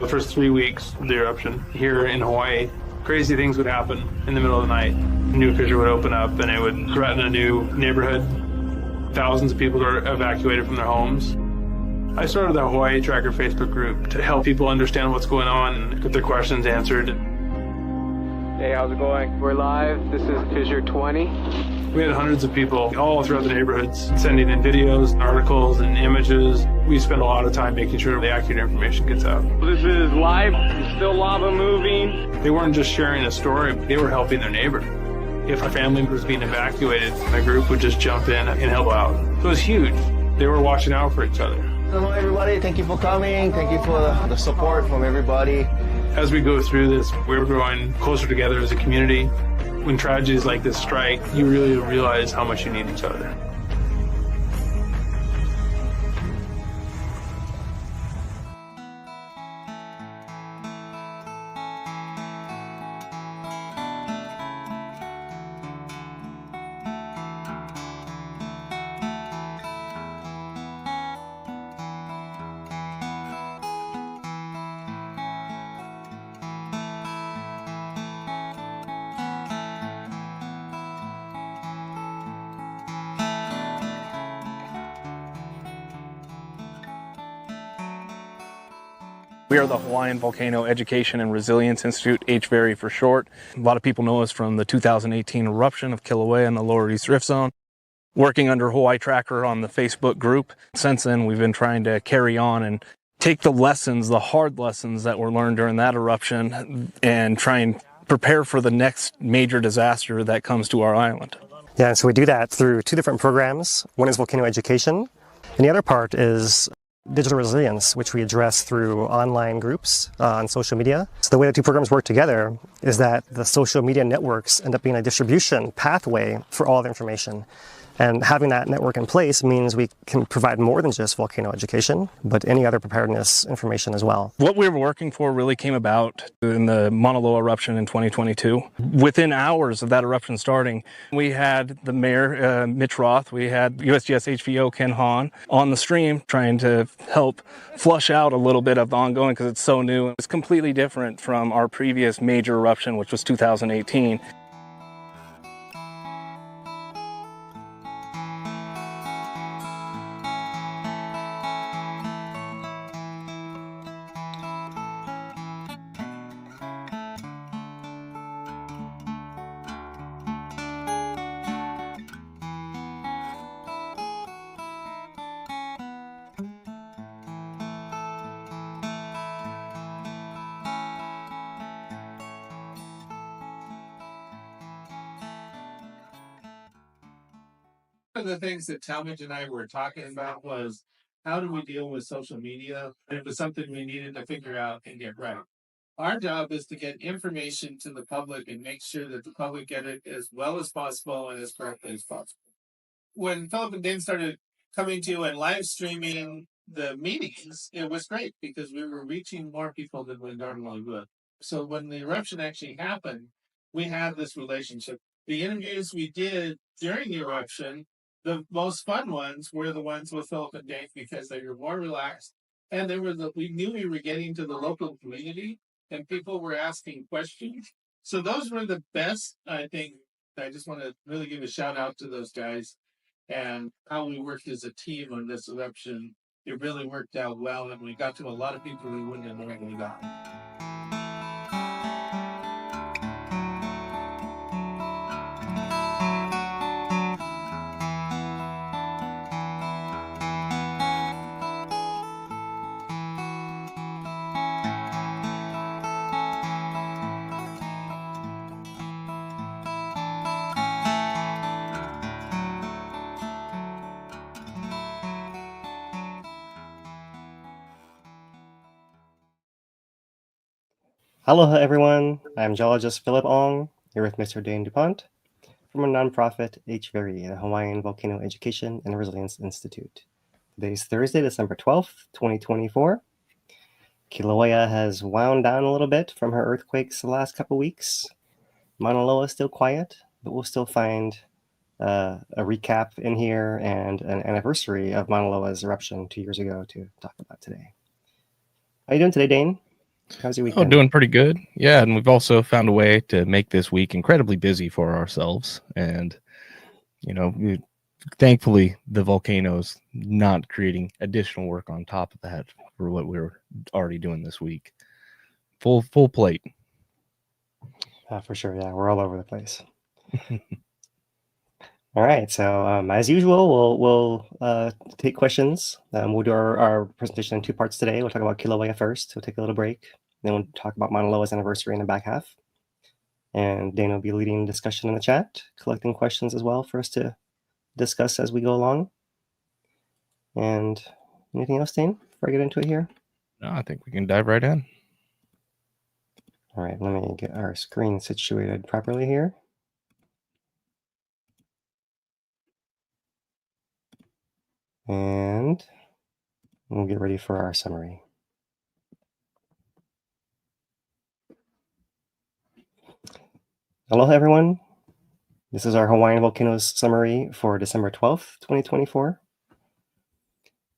The first 3 weeks of the eruption here in Hawaii, crazy things would happen in the middle of the night. A new fissure would open up and it would threaten a new neighborhood. Thousands of people were evacuated from their homes. I started the Hawaii Tracker Facebook group to help people understand what's going on and get their questions answered. Hey, how's it going? We're live. This is Fissure 20. We had hundreds of people all throughout the neighborhoods sending in videos, articles, and images. We spend a lot of time making sure the accurate information gets out. This is live. There's still lava moving. They weren't just sharing a story, they were helping their neighbor. If a family was being evacuated, the group would just jump in and help out. So it was huge. They were watching out for each other. Hello everybody, thank you for coming. Thank you for the support from everybody. As we go through this, we're growing closer together as a community. When tragedies like this strike, you really realize how much you need each other. We are the Hawaiian Volcano Education and Resilience Institute, HVERI for short. A lot of people know us from the 2018 eruption of Kīlauea in the Lower East Rift Zone. Working under Hawaii Tracker on the Facebook group. Since then, we've been trying to carry on and take the lessons, the hard lessons that were learned during that eruption and try and prepare for the next major disaster that comes to our island. Yeah, so we do that through two different programs. One is volcano education, and the other part is digital resilience, which we address through online groups on social media. So the way the two programs work together is that the social media networks end up being a distribution pathway for all the information. And having that network in place means we can provide more than just volcano education, but any other preparedness information as well. What we were working for really came about in the Maunaloa eruption in 2022. Within hours of that eruption starting, we had the mayor, Mitch Roth, we had USGS HVO Ken Hahn on the stream trying to help flush out a little bit of the ongoing because it's so new. It's completely different from our previous major eruption, which was 2018. One of the things that Talmadge and I were talking about was how do we deal with social media? It was something we needed to figure out and get right. Our job is to get information to the public and make sure that the public get it as well as possible and as correctly as possible. When Philip and Dane started coming to and live streaming the meetings, it was great because we were reaching more people than we normally would. So when the eruption actually happened, we had this relationship. The interviews we did during the eruption, the most fun ones were the ones with Philip and Dave because they were more relaxed and we knew we were getting to the local community and people were asking questions. So those were the best, I think. I just want to really give a shout out to those guys and how we worked as a team on this eruption. It really worked out well and we got to a lot of people we wouldn't have normally gotten. Aloha everyone, I'm geologist Philip Ong, here with Mr. Dane DuPont from a nonprofit HVERI, the Hawaiian Volcano Education and Resilience Institute. Today is Thursday, December 12th, 2024. Kīlauea has wound down a little bit from her earthquakes the last couple weeks. Maunaloa is still quiet, but we'll still find a recap in here and an anniversary of Mauna Loa's eruption 2 years ago to talk about today. How are you doing today, Dane? How's your week Oh, been? doing pretty good. Yeah, and we've also found a way to make this week incredibly busy for ourselves. And, thankfully, the volcanoes not creating additional work on top of that for what we were already doing this week. Full plate. For sure, yeah, we're all over the place. All right, so as usual, we'll take questions. We'll do our presentation in two parts today. We'll talk about Kīlauea first. We'll take a little break. Then we'll talk about Maunaloa's anniversary in the back half. And Dana will be leading discussion in the chat, collecting questions as well for us to discuss as we go along. And anything else, Dane, before I get into it here? No, I think we can dive right in. All right, let me get our screen situated properly here. And we'll get ready for our summary. Aloha, everyone. This is our Hawaiian Volcanoes summary for December 12th, 2024.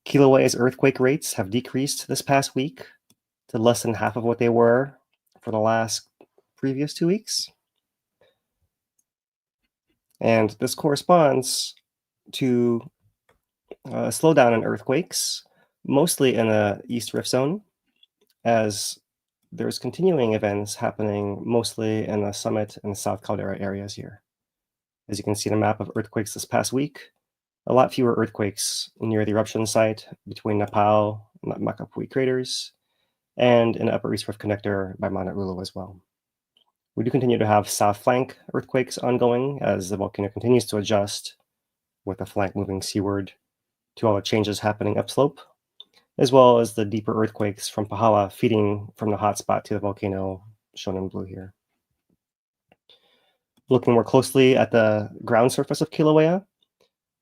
Kilauea's earthquake rates have decreased this past week to less than half of what they were for the previous 2 weeks. And this corresponds to a slowdown in earthquakes, mostly in the East Rift Zone, as there's continuing events happening mostly in the Summit and South Caldera areas here. As you can see in the map of earthquakes this past week, a lot fewer earthquakes near the eruption site between Nāpau and Makaopuhi craters, and in the Upper East Rift Connector by Maunaloa as well. We do continue to have south flank earthquakes ongoing as the volcano continues to adjust, with the flank moving seaward to all the changes happening upslope, as well as the deeper earthquakes from Pahala feeding from the hotspot to the volcano, shown in blue here. Looking more closely at the ground surface of Kīlauea,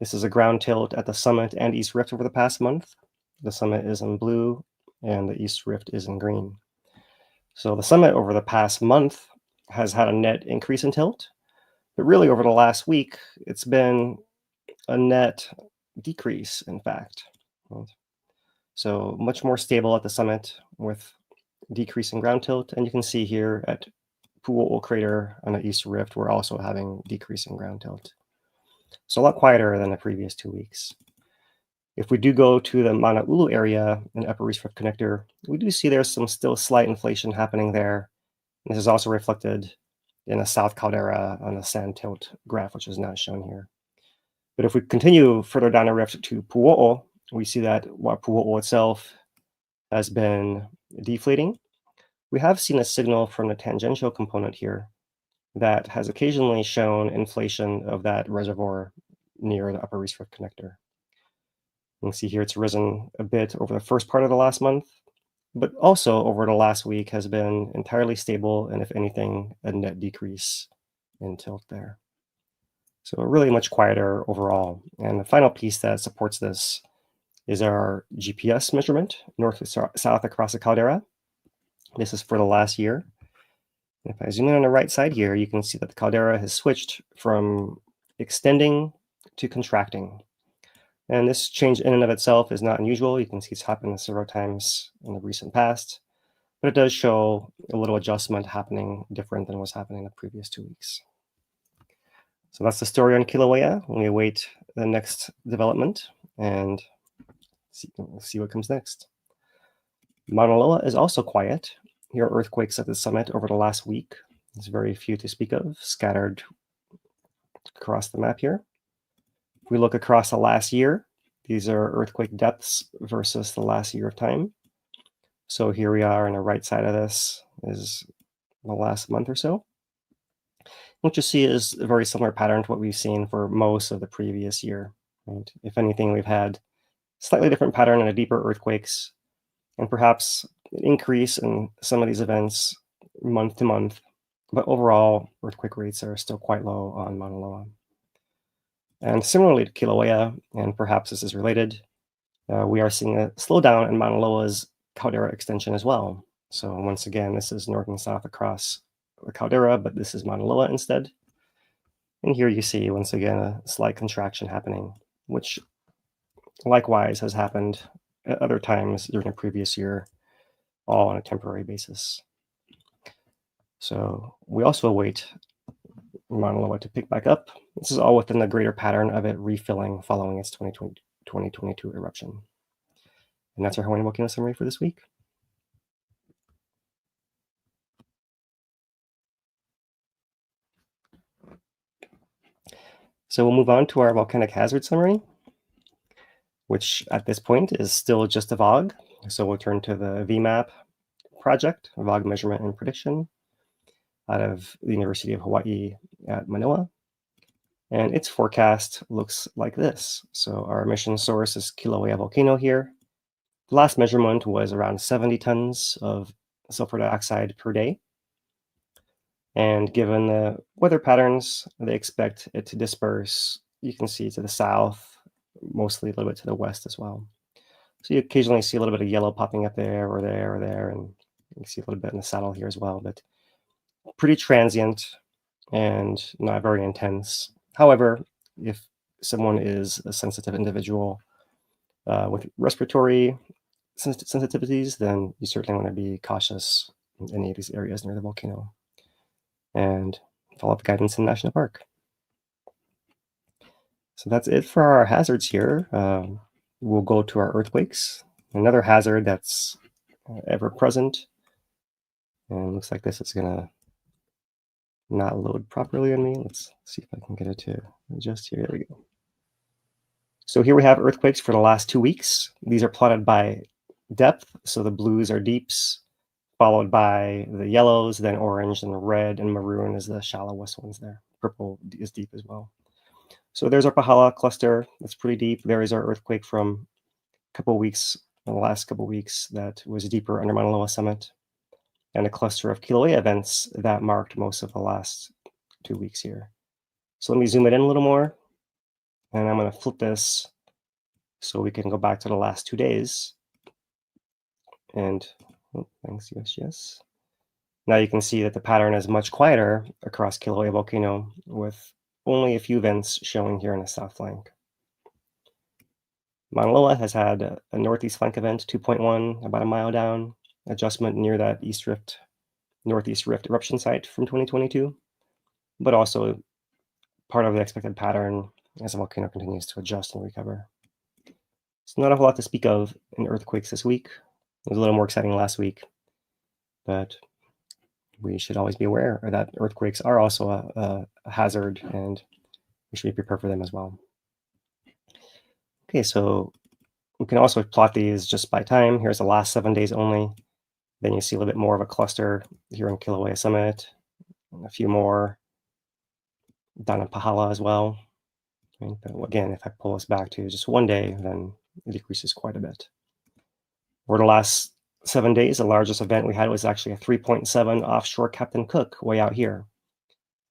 this is a ground tilt at the summit and East Rift over the past month. The summit is in blue and the East Rift is in green. So the summit over the past month has had a net increase in tilt, but really over the last week, it's been a net decrease, in fact. So much more stable at the summit with decreasing ground tilt. And you can see here at Puʻuʻōʻō crater on the East Rift, we're also having decreasing ground tilt. So a lot quieter than the previous 2 weeks. If we do go to the Maunaulu area in the Upper East Rift Connector, we do see there's some still slight inflation happening there. This is also reflected in the South Caldera on the sand tilt graph, which is not shown here. But if we continue further down the rift to Puʻuʻōʻō, we see that while Puʻuʻōʻō itself has been deflating, we have seen a signal from the tangential component here that has occasionally shown inflation of that reservoir near the Upper East Rift Connector. You can see here it's risen a bit over the first part of the last month, but also over the last week has been entirely stable, and if anything, a net decrease in tilt there. So really much quieter overall. And the final piece that supports this is our GPS measurement, north to south across the caldera. This is for the last year. If I zoom in on the right side here, you can see that the caldera has switched from extending to contracting. And this change in and of itself is not unusual. You can see it's happened several times in the recent past, but it does show a little adjustment happening different than what's happening in the previous 2 weeks. So that's the story on Kīlauea. We await the next development and see what comes next. Maunaloa is also quiet. Here are earthquakes at the summit over the last week. There's very few to speak of, scattered across the map here. If we look across the last year, these are earthquake depths versus the last year of time. So here we are on the right side of this is the last month or so. What you see is a very similar pattern to what we've seen for most of the previous year. Right? If anything, we've had slightly different pattern in the deeper earthquakes, and perhaps an increase in some of these events month to month. But overall, earthquake rates are still quite low on Maunaloa. And similarly to Kīlauea, and perhaps this is related, we are seeing a slowdown in Maunaloa's caldera extension as well. So once again, this is north and south across the caldera, but this is Maunaloa instead. And here you see, once again, a slight contraction happening, which likewise has happened at other times during the previous year. all on a temporary basis. So we also await Maunaloa to pick back up. This is all within the greater pattern of it refilling following its 2022 eruption. And that's our Hawaiian volcano summary for this week. So we'll move on to our volcanic hazard summary, which at this point is still just a VOG. So we'll turn to the VMAP project, VOG measurement and prediction, out of the University of Hawaii at Manoa. And its forecast looks like this. So our emission source is Kīlauea volcano here. The last measurement was around 70 tons of sulfur dioxide per day. And given the weather patterns, they expect it to disperse, you can see, to the south, mostly a little bit to the west as well. So you occasionally see a little bit of yellow popping up there or there or there, and you can see a little bit in the saddle here as well, but pretty transient and not very intense. However, if someone is a sensitive individual with respiratory sensitivities, then you certainly want to be cautious in any of these areas near the volcano and follow the guidance in the national park. So that's it for our hazards here. We'll go to our earthquakes, another hazard that's ever present. And looks like this is gonna not load properly on me. Let's see if I can get it to adjust here. There we go. So here we have earthquakes for the last 2 weeks. These are plotted by depth. So the blues are deeps, followed by the yellows, then orange, and red and maroon is the shallowest ones there. Purple is deep as well. So there's our Pahala cluster. That's pretty deep. There is our earthquake from a couple of weeks, the last couple of weeks, that was deeper under Maunaloa summit, and a cluster of Kīlauea events that marked most of the last 2 weeks here. So let me zoom it in a little more, and I'm going to flip this so we can go back to the last 2 days. And oh, thanks, USGS. Now you can see that the pattern is much quieter across Kīlauea volcano, with only a few vents showing here in the south flank. Maunaloa has had a northeast flank event, 2.1, about a mile down, adjustment near that east rift, northeast rift eruption site from 2022, but also part of the expected pattern as the volcano continues to adjust and recover. So not a whole lot to speak of in earthquakes this week. It was a little more exciting last week, but we should always be aware that earthquakes are also a hazard, and we should be prepared for them as well. Okay, so we can also plot these just by time. Here's the last 7 days only. Then you see a little bit more of a cluster here in Kīlauea summit, a few more down in Pahala as well. Right? But again, if I pull this back to just 1 day, then it decreases quite a bit. For the last 7 days, the largest event we had was actually a 3.7 offshore Captain Cook way out here,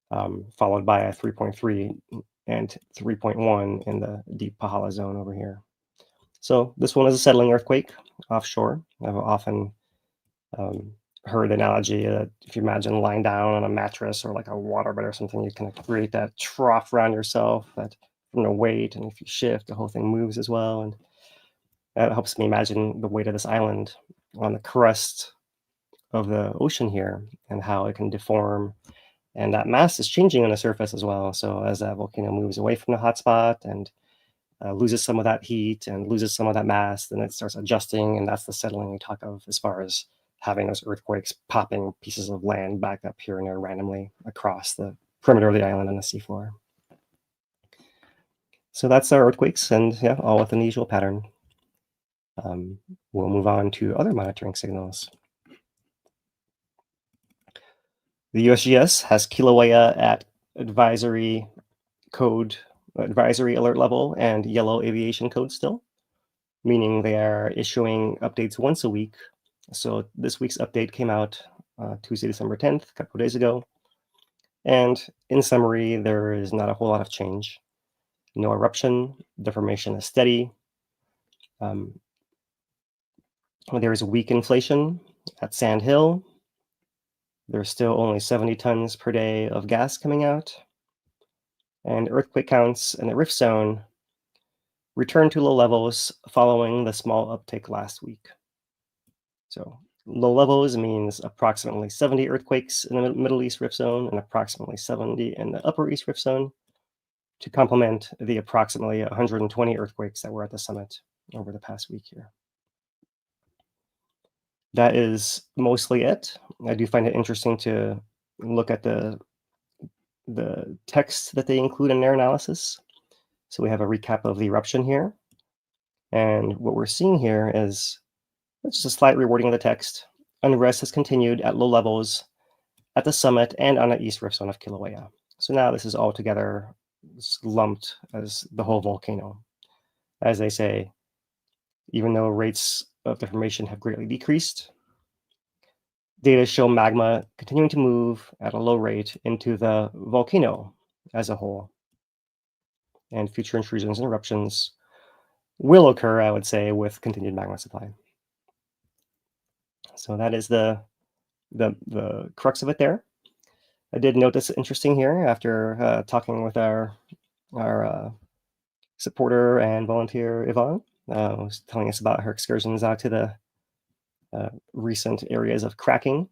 followed by a 3.3 and 3.1 in the deep Pahala zone over here. So this one is a settling earthquake offshore. I've often heard the analogy that if you imagine lying down on a mattress or like a waterbed or something, you can create that trough around yourself that from the weight, and if you shift, the whole thing moves as well. And that helps me imagine the weight of this island on the crust of the ocean here and how it can deform. And that mass is changing on the surface as well. So as that volcano moves away from the hotspot and loses some of that heat and loses some of that mass, then it starts adjusting, and that's the settling we talk of as far as having those earthquakes popping pieces of land back up here and there randomly across the perimeter of the island and the seafloor. So that's our earthquakes, and yeah, all within the usual pattern. We'll move on to other monitoring signals. The USGS has Kīlauea at advisory alert level and yellow aviation code still, meaning they are issuing updates once a week. So this week's update came out Tuesday, December 10th, a couple of days ago. And in summary, there is not a whole lot of change. No eruption, deformation is steady. There is weak inflation at Sand Hill. There's still only 70 tons per day of gas coming out. And earthquake counts in the rift zone returned to low levels following the small uptick last week. So Low levels means approximately 70 earthquakes in the Middle East Rift Zone and approximately 70 in the Upper East Rift Zone, to complement the approximately 120 earthquakes that were at the summit over the past week here. That is mostly it. I do find it interesting to look at the text that they include in their analysis. So we have a recap of the eruption here. And what we're seeing here is just a slight rewording of the text. Unrest has continued at low levels at the summit and on the East Rift Zone of Kīlauea. So now this is all together lumped as the whole volcano. As they say, even though rates of deformation have greatly decreased, data show magma continuing to move at a low rate into the volcano as a whole. And future intrusions and eruptions will occur, I would say, with continued magma supply. So that is the crux of it there. I did note this interesting here after talking with our supporter and volunteer Yvonne. Was telling us about her excursions out to the recent areas of cracking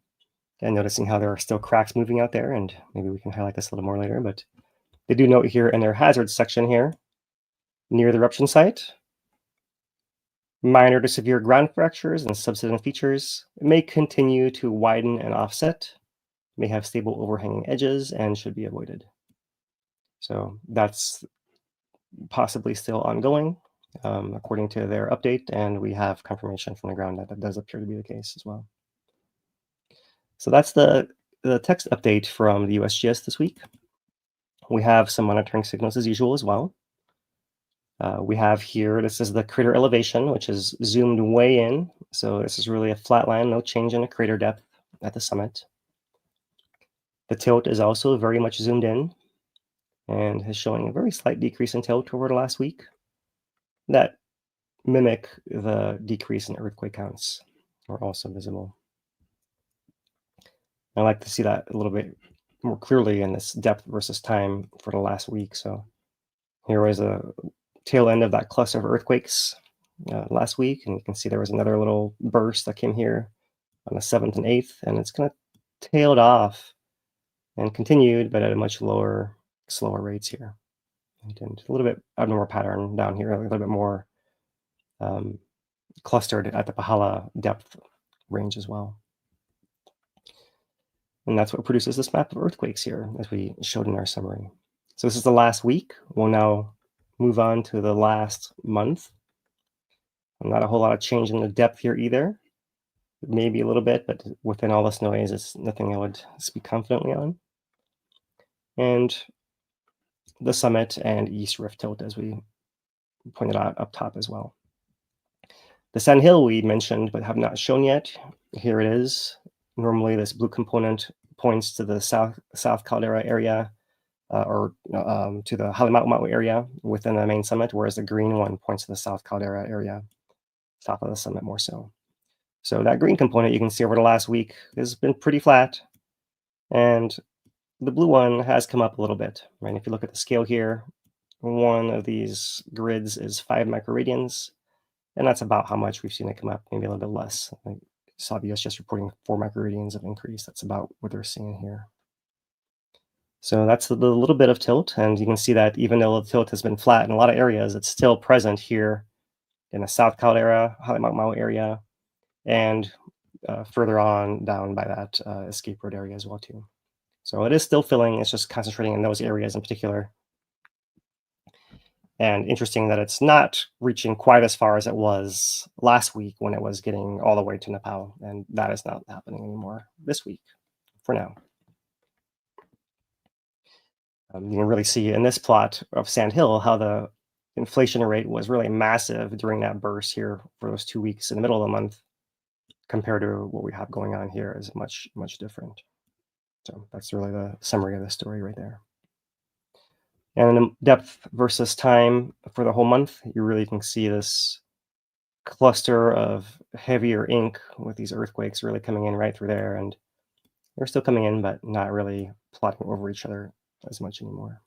and noticing how there are still cracks moving out there. And maybe we can highlight this a little more later, but they do note here in their hazards section here, near the eruption site, minor to severe ground fractures and subsident features may continue to widen and offset, may have stable overhanging edges, and should be avoided. So that's possibly still ongoing, according to their update, and we have confirmation from the ground that that does appear to be the case as well. So that's the text update from the USGS this week. We have some monitoring signals as usual as well. We have here, this is the crater elevation, which is zoomed way in. So this is really a flat line, no change in the crater depth at the summit. The tilt is also very much zoomed in and is showing a very slight decrease in tilt over the last week that mimic the decrease in earthquake counts are also visible. I like to see that a little bit more clearly in this depth versus time for the last week. So here was a tail end of that cluster of earthquakes last week, and you can see there was another little burst that came here on the 7th and 8th, and it's kind of tailed off and continued, but at a much lower, slower rates here. And a little bit abnormal pattern down here, a little bit more clustered at the Pahala depth range as well. And that's what produces this map of earthquakes here, as we showed in our summary. So this is the last week. We'll now move on to the last month. Not a whole lot of change in the depth here either. Maybe a little bit, but within all this noise, it's nothing I would speak confidently on. And the summit and East Rift tilt, as we pointed out up top as well. The sand hill we mentioned but have not shown yet. Here it is. Normally this blue component points to the South Caldera area or to the Halemauʻu area within the main summit, whereas the green one points to the South Caldera area, south of the summit more so. So that green component you can see over the last week has been pretty flat, and the blue one has come up a little bit, right? If you look at the scale here, one of these grids is 5 microradians, and that's about how much we've seen it come up, maybe a little bit less. I saw the USGS reporting 4 microradians of increase. That's about what they're seeing here. So that's the little bit of tilt, and you can see that even though the tilt has been flat in a lot of areas, it's still present here in the South Caldera, Halemauʻu area, and further on down by that escape road area as well too. So it is still filling, it's just concentrating in those areas in particular. And interesting that it's not reaching quite as far as it was last week when it was getting all the way to Nāpau, and that is not happening anymore this week for now. You can really see in this plot of Sand Hill how the inflation rate was really massive during that burst here for those 2 weeks in the middle of the month, compared to what we have going on here is much, much different. So that's really the summary of the story right there. And in depth versus time for the whole month, you really can see this cluster of heavier ink with these earthquakes really coming in right through there. And they're still coming in, but not really plotting over each other as much anymore.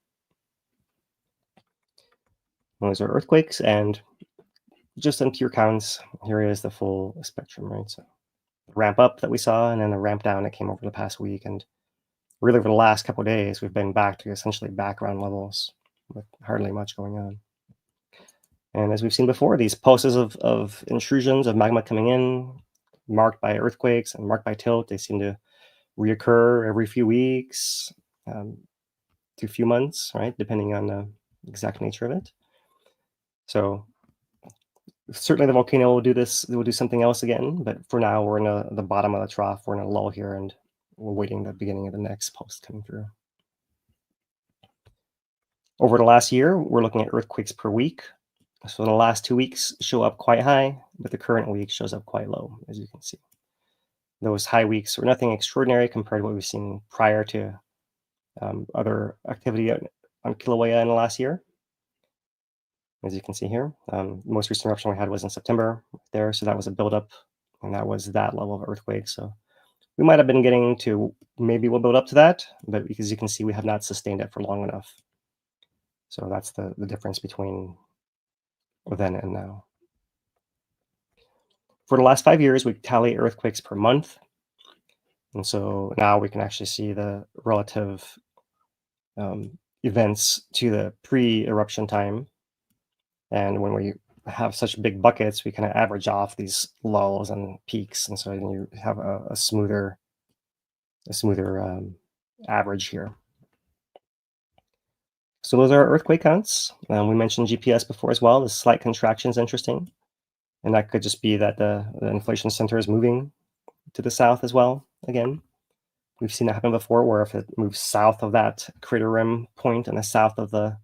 Those are earthquakes, and just on pure counts, here is the full spectrum, right? So ramp up that we saw, and then the ramp down that came over the past week. And really, over the last couple of days, we've been back to essentially background levels with hardly much going on. And as we've seen before, these pulses of intrusions of magma coming in, marked by earthquakes and marked by tilt, they seem to reoccur every few weeks to a few months, right? Depending on the exact nature of it. So certainly the volcano will do this, it will do something else again, but for now we're in the bottom of the trough, we're in a lull here, and we're waiting the beginning of the next pulse coming through. Over the last year, we're looking at earthquakes per week. So the last 2 weeks show up quite high, but the current week shows up quite low, as you can see. Those high weeks were nothing extraordinary compared to what we've seen prior to other activity on Kīlauea in the last year. As you can see here, the most recent eruption we had was in September there, so that was a buildup, and that was that level of earthquake. So we might have been getting to, maybe we'll build up to that, but because you can see, we have not sustained it for long enough. So that's the difference between then and now. For the last 5 years, we tally earthquakes per month. And so now we can actually see the relative events to the pre-eruption time. And when we have such big buckets, we kind of average off these lulls and peaks. And so you have a smoother average here. So those are earthquake counts. We mentioned GPS before as well. The slight contraction is interesting. And that could just be that the inflation center is moving to the south as well. Again, we've seen that happen before, where if it moves south of that crater rim point and the south of the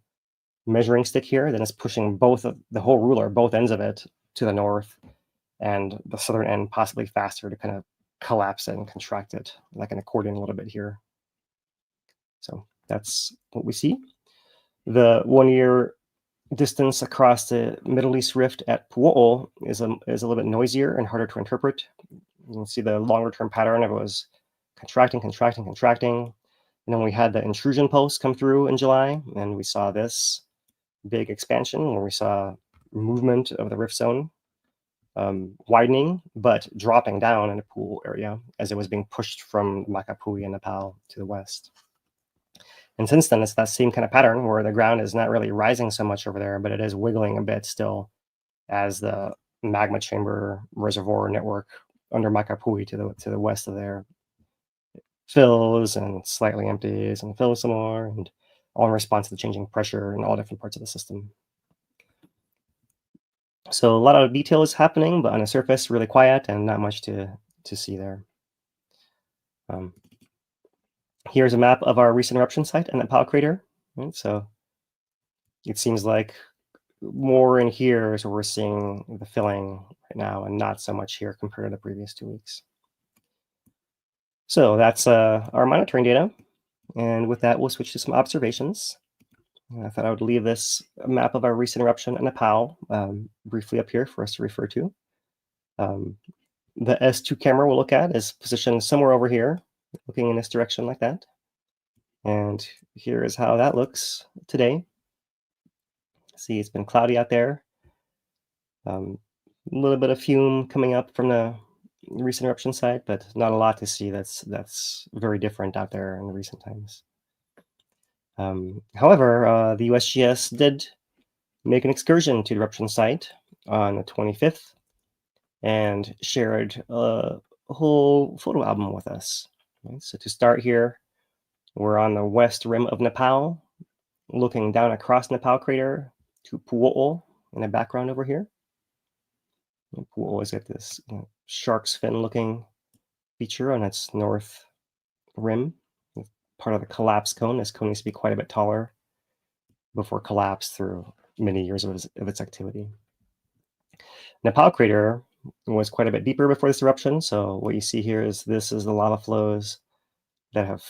measuring stick here, then it's pushing the whole ruler, both ends of it, to the north, and the southern end possibly faster to kind of collapse it and contract it, like an accordion a little bit here. So that's what we see. The 1 year distance across the Middle East rift at Puʻuʻōʻō is a little bit noisier and harder to interpret. You can see the longer term pattern of it was contracting, contracting, contracting. And then we had the intrusion pulse come through in July, and we saw this big expansion where we saw movement of the rift zone widening, but dropping down in the pool area as it was being pushed from Makaopuhi and Nāpau to the west. And since then, it's that same kind of pattern where the ground is not really rising so much over there, but it is wiggling a bit still as the magma chamber reservoir network under Makaopuhi to the west of there fills and slightly empties and fills some more, and all in response to the changing pressure in all different parts of the system. So a lot of detail is happening, but on the surface, really quiet and not much to see there. Here's a map of our recent eruption site and the Nāpau crater. Right? So it seems like more in here is where we're seeing the filling right now, and not so much here compared to the previous 2 weeks. So that's our monitoring data. And with that, we'll switch to some observations. I thought I would leave this map of our recent eruption in Nāpau briefly up here for us to refer to. The S2 camera we'll look at is positioned somewhere over here, looking in this direction like that. And here is how that looks today. See, it's been cloudy out there. A little bit of fume coming up from the recent eruption site, but not a lot to see that's very different out there in the recent times. However, the USGS did make an excursion to the eruption site on the 25th and shared a whole photo album with us. Right? So to start here, we're on the west rim of Nāpau, looking down across Nāpau crater to Puʻuʻōʻō in the background over here. And Puʻuʻōʻō has got this shark's fin looking feature on its north rim, part of the collapse cone. This cone used to be quite a bit taller before collapse through many years of its activity. Nāpau crater was quite a bit deeper before this eruption. So what you see here is this is the lava flows that have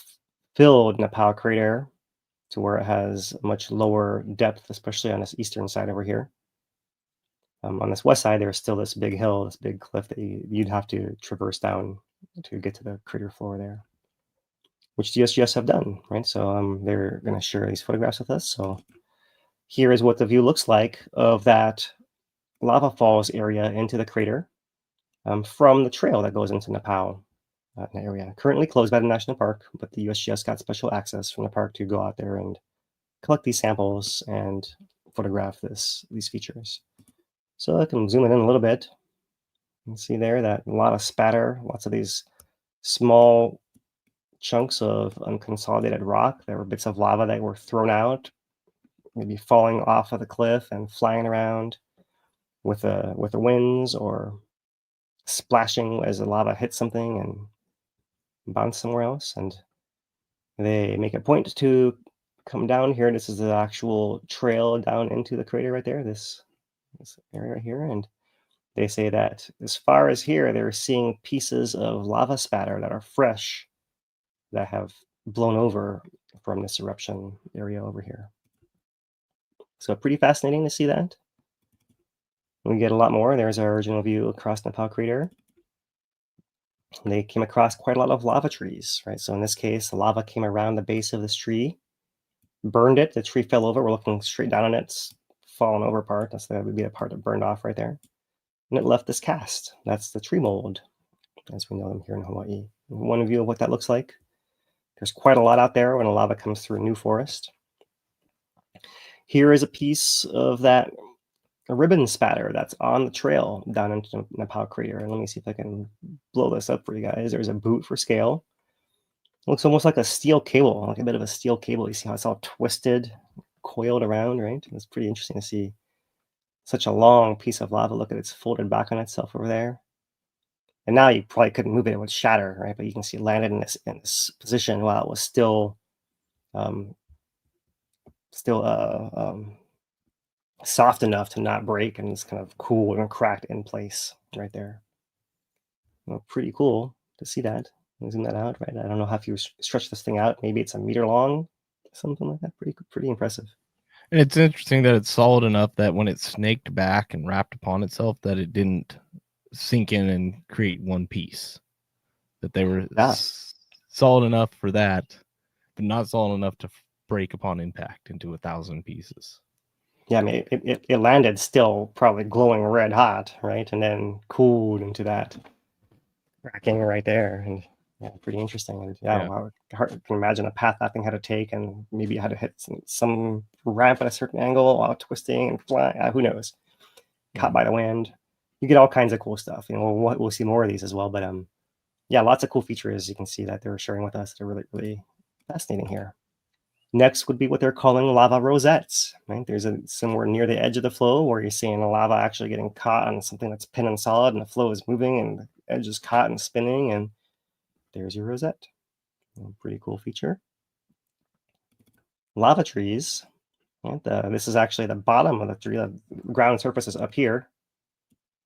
filled Nāpau crater to where it has much lower depth, especially on this eastern side over here. On this west side, there's still this big hill, this big cliff that you'd have to traverse down to get to the crater floor there, which the USGS have done, right? So they're going to share these photographs with us. So here is what the view looks like of that lava falls area into the crater. from the trail that goes into Nāpau area. Currently closed by the national park, but the USGS got special access from the park to go out there and collect these samples and photograph these features. So I can zoom it in a little bit. You can see there that a lot of spatter, lots of these small chunks of unconsolidated rock. There were bits of lava that were thrown out, maybe falling off of the cliff and flying around with the winds, or splashing as the lava hits something and bounce somewhere else. And they make a point to come down here. This is the actual trail down into the crater right there, this area right here. And they say that as far as here, they're seeing pieces of lava spatter that are fresh, that have blown over from this eruption area over here. So pretty fascinating to see that. We get a lot more. There's our original view across Nāpau crater. They came across quite a lot of lava trees, right? So in this case, the lava came around the base of this tree, burned it. The tree fell over. We're looking straight down on it. It's fallen over part. That would be the part that burned off right there. And it left this cast. That's the tree mold, as we know them here in Hawaii. One view of what that looks like. There's quite a lot out there when the lava comes through a new forest. Here is a piece of that ribbon spatter that's on the trail down into Nāpau crater. And let me see if I can blow this up for you guys. There's a boot for scale. It looks almost like a steel cable, like a bit of a steel cable. You see how it's all twisted, coiled around, right? It's pretty interesting to see such a long piece of lava. Look at it's folded back on itself over there. And now you probably couldn't move it, it would shatter, right? But you can see it landed in this position while it was still soft enough to not break, and it's kind of cool and cracked in place right there. Well, pretty cool to see that. Zoom that out, right? I don't know how if you stretch this thing out, maybe it's a meter long, something like that. Pretty impressive. And it's interesting that it's solid enough that when it snaked back and wrapped upon itself, that it didn't sink in and create one piece. That they were solid enough for that, but not solid enough to break upon impact into 1,000 pieces. Yeah, I mean, it landed still probably glowing red hot, right? And then cooled into that cracking right there. And yeah, pretty interesting. And yeah. Hard to imagine a path that thing had to take, and maybe it had to hit some ramp at a certain angle while twisting and flying. Who knows? Caught by the wind. You get all kinds of cool stuff. You know, we'll see more of these as well. But yeah, lots of cool features you can see that they're sharing with us. They're really, really fascinating here. Next would be what they're calling lava rosettes, right? There's somewhere near the edge of the flow where you're seeing the lava actually getting caught on something that's pinned and solid, and the flow is moving and the edge is caught and spinning, and there's your rosette. Pretty cool feature. Lava trees. And this is actually the bottom of the tree. The ground surface is up here.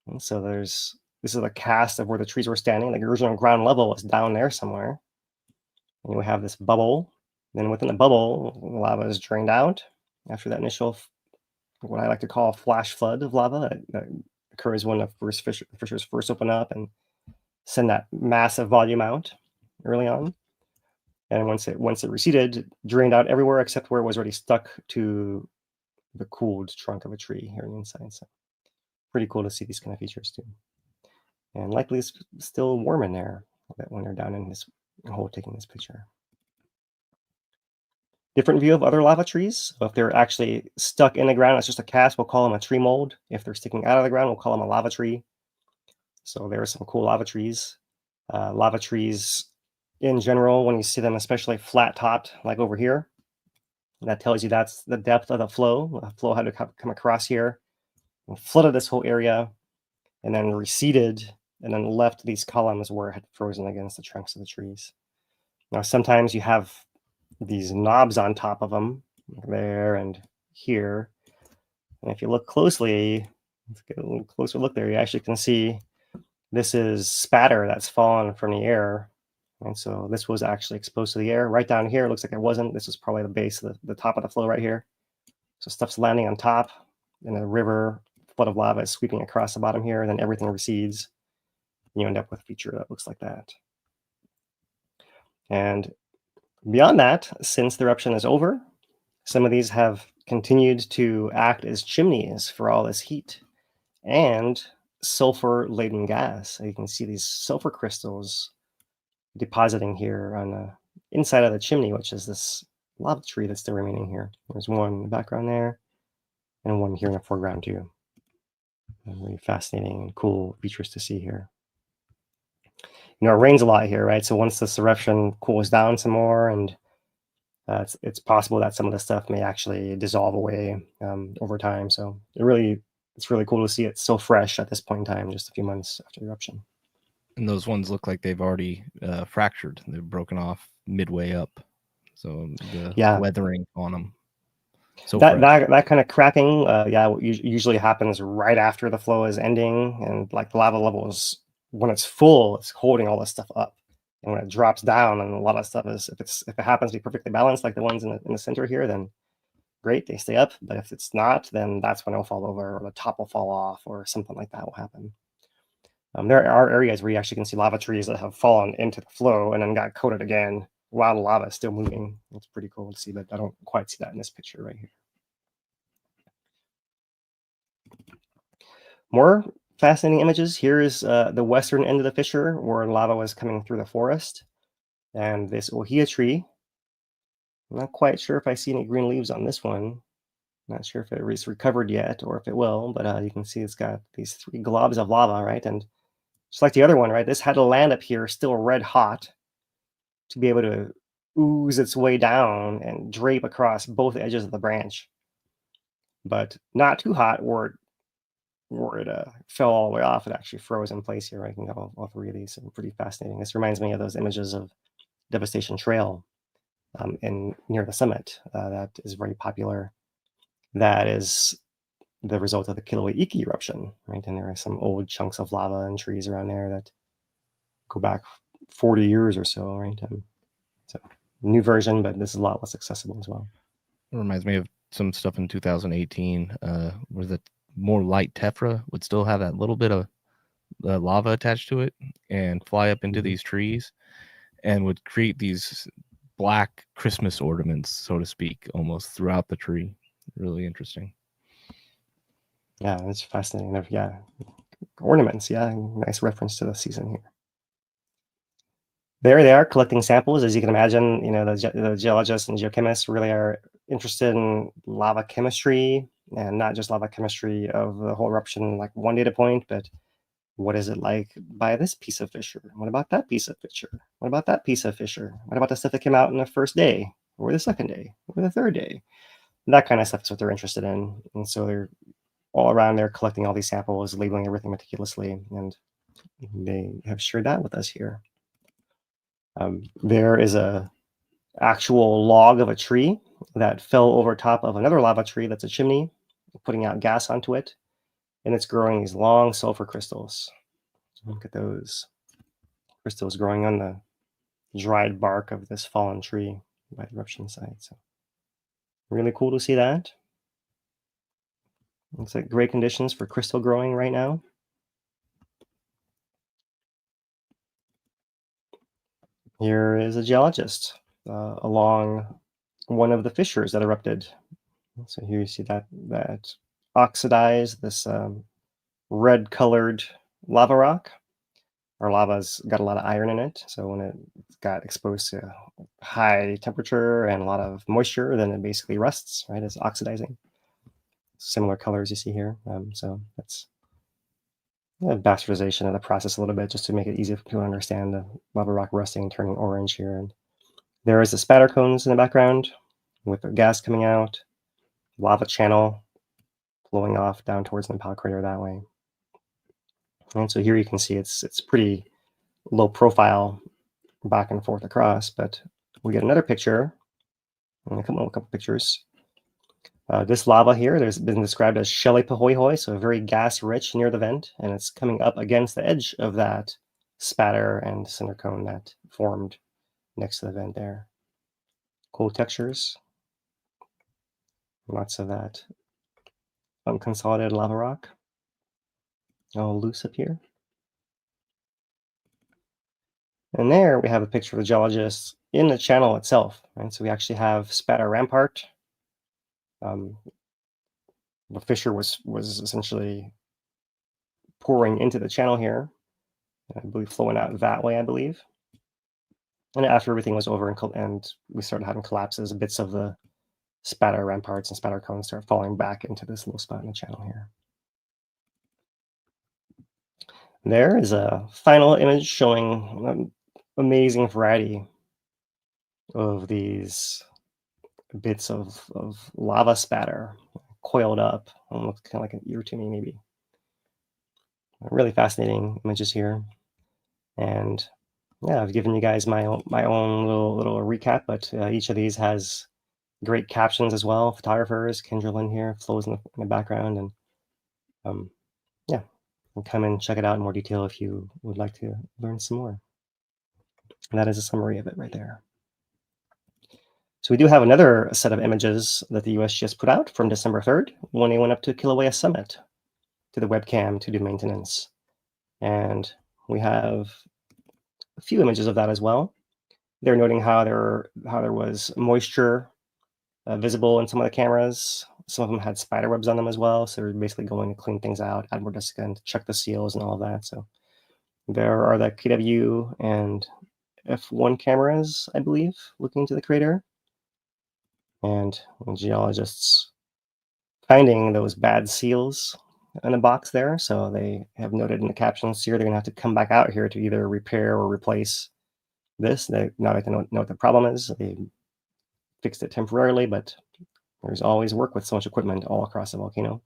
And so this is the cast of where the trees were standing. The original ground level was down there somewhere. And we have this bubble. Then within the bubble, lava is drained out after that initial, what I like to call a flash flood of lava that occurs when the fissures first open up and send that massive volume out early on. And once it receded, drained out everywhere except where it was already stuck to the cooled trunk of a tree here on the inside. So pretty cool to see these kind of features too. And likely it's still warm in there when they're down in this hole taking this picture. Different view of other lava trees. So if they're actually stuck in the ground, it's just a cast, we'll call them a tree mold. If they're sticking out of the ground, we'll call them a lava tree. So there are some cool lava trees. Lava trees in general, when you see them, especially flat topped, like over here, that tells you that's the depth of the flow. The flow had to come across here and flooded this whole area, and then receded, and then left these columns where it had frozen against the trunks of the trees. Now, sometimes you have these knobs on top of them, there and here. And if you look closely, let's get a little closer look there, you actually can see this is spatter that's fallen from the air. And so this was actually exposed to the air. Right down here, it looks like it wasn't. This is probably the base of the top of the flow right here. So stuff's landing on top, and the river flood of lava is sweeping across the bottom here, and then everything recedes. You end up with a feature that looks like that. And beyond that, since the eruption is over, some of these have continued to act as chimneys for all this heat. And sulfur-laden gas. So you can see these sulfur crystals depositing here on the inside of the chimney, which is this lava tree that's still remaining here. There's one in the background there, and one here in the foreground too. Really fascinating and cool features to see here. You know, it rains a lot here, right? So once this eruption cools down some more, and it's possible that some of the stuff may actually dissolve away over time. So it's really cool to see it so fresh at this point in time, just a few months after the eruption. And those ones look like they've already fractured. They've broken off midway up. So the weathering on them. So that kind of cracking, usually happens right after the flow is ending, and like the lava levels, when it's full, it's holding all this stuff up. And when it drops down, and a lot of stuff is, if it happens to be perfectly balanced, like the ones in the center here, then great, they stay up. But if it's not, then that's when it'll fall over, or the top will fall off, or something like that will happen. There are areas where you actually can see lava trees that have fallen into the flow and then got coated again while the lava is still moving. It's pretty cool to see, but I don't quite see that in this picture right here. More fascinating images. Here is the western end of the fissure where lava was coming through the forest. And this ohia tree, I'm not quite sure if I see any green leaves on this one. Not sure if it is recovered yet or if it will, but you can see it's got these 3 globs of lava, right? And just like the other one, right? This had to land up here still red hot to be able to ooze its way down and drape across both edges of the branch. But not too hot where it fell all the way off. It actually froze in place here. I can have all 3 of these. Pretty fascinating. This reminds me of those images of Devastation Trail near the summit that is very popular. That is the result of the Kīlauea eruption, right? And there are some old chunks of lava and trees around there that go back 40 years or so, right? So new version, but this is a lot less accessible as well. It reminds me of some stuff in 2018 where the more light tephra would still have that little bit of lava attached to it and fly up into these trees and would create these black Christmas ornaments, so to speak, almost throughout the tree. Really interesting. Yeah, it's fascinating. Yeah, ornaments. Yeah, nice reference to the season here. There they are collecting samples. As you can imagine, you know, the geologists and geochemists really are interested in lava chemistry, and not just lava chemistry of the whole eruption, like one data point, but what is it like by this piece of fissure? What about that piece of fissure? What about that piece of fissure? What about the stuff that came out in the first day, or the second day, or the third day? That kind of stuff is what they're interested in. And so they're all around there collecting all these samples, labeling everything meticulously, and they have shared that with us here. There is a actual log of a tree that fell over top of another lava tree that's a chimney, putting out gas onto it, and it's growing these long sulfur crystals. Look at those crystals growing on the dried bark of this fallen tree by the eruption site. So really cool to see that. Looks like great conditions for crystal growing right now. Here is a geologist along one of the fissures that erupted. So here you see that oxidized, this red-colored lava rock. Our lava's got a lot of iron in it, so when it got exposed to high temperature and a lot of moisture, then it basically rusts, right? It's oxidizing. Similar colors you see here. So that's a bastardization of the process a little bit, just to make it easy for people to understand the lava rock rusting and turning orange here. And there is the spatter cones in the background with the gas coming out, lava channel flowing off down towards the Nāpau crater that way. And so here you can see it's pretty low profile back and forth across, but we get another picture, and a couple pictures. This lava here, there's been described as shelly pahoihoi, so very gas rich near the vent, and it's coming up against the edge of that spatter and cinder cone that formed next to the vent there. Cool textures. Lots of that unconsolidated lava rock. All loose up here. And there we have a picture of the geologists in the channel itself. Right? So we actually have spatter rampart. The fissure was essentially pouring into the channel here. I believe flowing out that way, I believe. And after everything was over and we started having collapses, bits of the spatter ramparts and spatter cones start falling back into this little spot in the channel here. There is a final image showing an amazing variety of these bits of lava spatter coiled up. Looks kind of like an ear to me, maybe. Really fascinating images here. And yeah, I've given you guys my own little recap, but each of these has great captions as well. Photographers, Kendra Lynn here flows in the background, and yeah, and come and check it out in more detail if you would like to learn some more. And that is a summary of it right there. So we do have another set of images that the USGS put out from December 3rd when they went up to Kīlauea Summit to the webcam to do maintenance. And we have a few images of that as well. They're noting how there was moisture visible in some of the cameras. Some of them had spider webs on them as well. So they're basically going to clean things out, add more desiccant, check the seals and all of that. So there are the KW and F1 cameras, I believe, looking into the crater. And geologists finding those bad seals in a box there. So they have noted in the captions here, they're going to have to come back out here to either repair or replace this. Now they know what the problem is. They fixed it temporarily, but there's always work with so much equipment all across the volcano.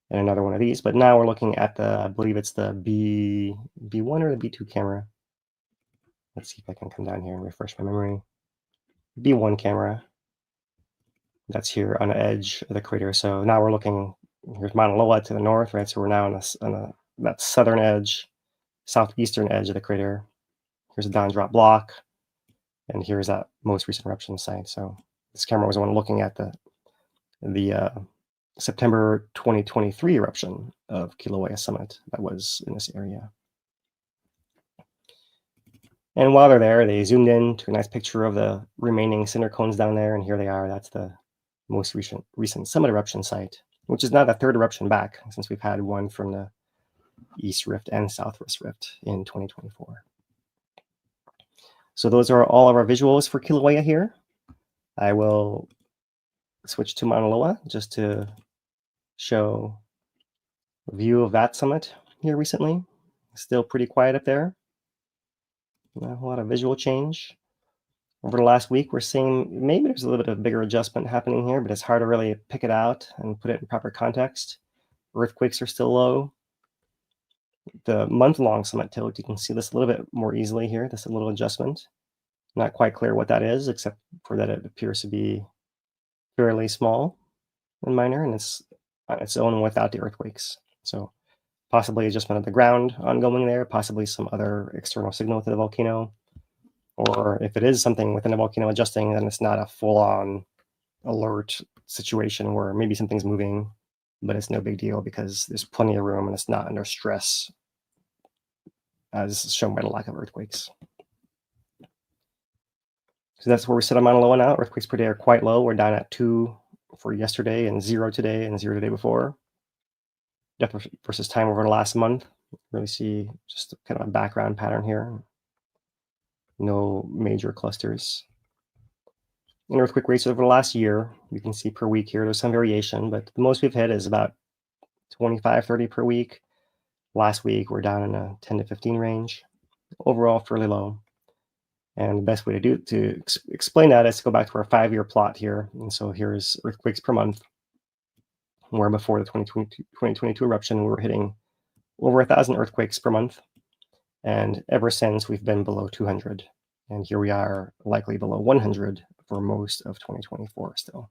And another one of these, but now we're looking at the, I believe it's the B1 or the B2 camera. Let's see if I can come down here and refresh my memory. B1 camera. That's here on the edge of the crater. So now we're looking, here's Maunaloa to the north, right? So we're now on that southern edge, southeastern edge of the crater. Here's a down drop block, and here's that most recent eruption site. So this camera was the one looking at the September 2023 eruption of Kīlauea Summit that was in this area. And while they're there, they zoomed in to a nice picture of the remaining cinder cones down there, and here they are. That's the most recent summit eruption site, which is now the third eruption back since we've had one from the East Rift and Southwest Rift in 2024. So those are all of our visuals for Kīlauea here. I will switch to Maunaloa just to show a view of that summit here recently. Still pretty quiet up there. Not a lot of visual change. Over the last week, we're seeing maybe there's a little bit of a bigger adjustment happening here, but it's hard to really pick it out and put it in proper context. Earthquakes are still low. The month-long summit tilt, you can see this a little bit more easily here. This little adjustment. Not quite clear what that is, except for that it appears to be fairly small and minor, and it's on its own without the earthquakes. So possibly adjustment of the ground ongoing there, possibly some other external signal to the volcano. Or if it is something within the volcano adjusting, then it's not a full-on alert situation where maybe something's moving, but it's no big deal because there's plenty of room and it's not under stress, as shown by the lack of earthquakes. So that's where we sit on Maunaloa now. Earthquakes per day are quite low. We're down at 2 for yesterday and 0 today and 0 the day before. Depth versus time over the last month. Really see just kind of a background pattern here. No major clusters. In earthquake rates over the last year, you can see per week here, there's some variation, but the most we've hit is about 25, 30 per week. Last week, we're down in a 10 to 15 range. Overall, fairly low. And the best way to explain that is to go back to our 5-year plot here. And so here's earthquakes per month, where before the 2022 eruption, we were hitting over 1,000 earthquakes per month. And ever since, we've been below 200. And here we are likely below 100 for most of 2024 still.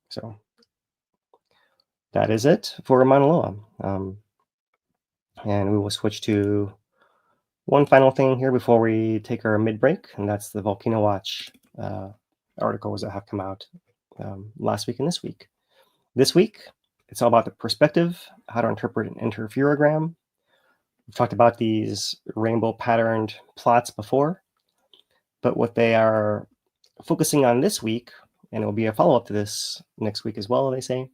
So that is it for Maunaloa. And we will switch to one final thing here before we take our mid-break, and that's the Volcano Watch articles that have come out last week and this week. This week, it's all about the perspective, how to interpret an interferogram. We've talked about these rainbow patterned plots before, but what they are focusing on this week, and it will be a follow-up to this next week as well, they say,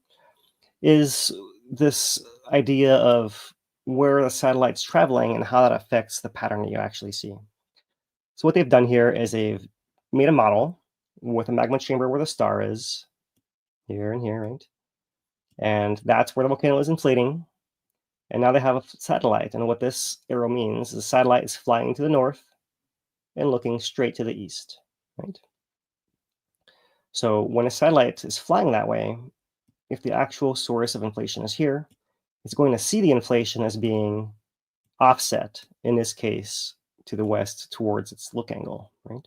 is this idea of where the satellite's traveling and how that affects the pattern that you actually see. So what they've done here is they've made a model with a magma chamber where the star is, here and here, right? And that's where the volcano is inflating. And now they have a satellite. And what this arrow means is the satellite is flying to the north and looking straight to the east, right? So when a satellite is flying that way, if the actual source of inflation is here, it's going to see the inflation as being offset, in this case, to the west towards its look angle, right?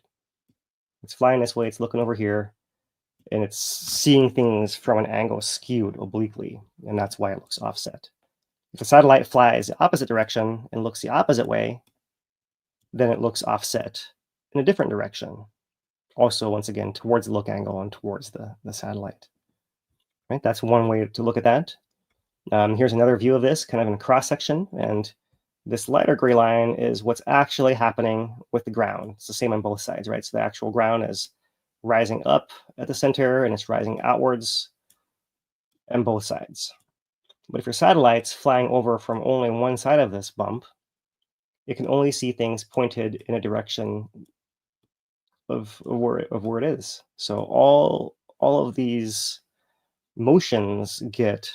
It's flying this way, it's looking over here, and it's seeing things from an angle skewed obliquely, and that's why it looks offset. If the satellite flies the opposite direction and looks the opposite way, then it looks offset in a different direction. Also, once again, towards the look angle and towards the satellite. Right? That's one way to look at that. Here's another view of this, kind of in a cross section, and this lighter gray line is what's actually happening with the ground. It's the same on both sides, right? So the actual ground is rising up at the center and it's rising outwards on both sides. But if your satellite's flying over from only one side of this bump, it can only see things pointed in a direction of where it is. So all of these motions get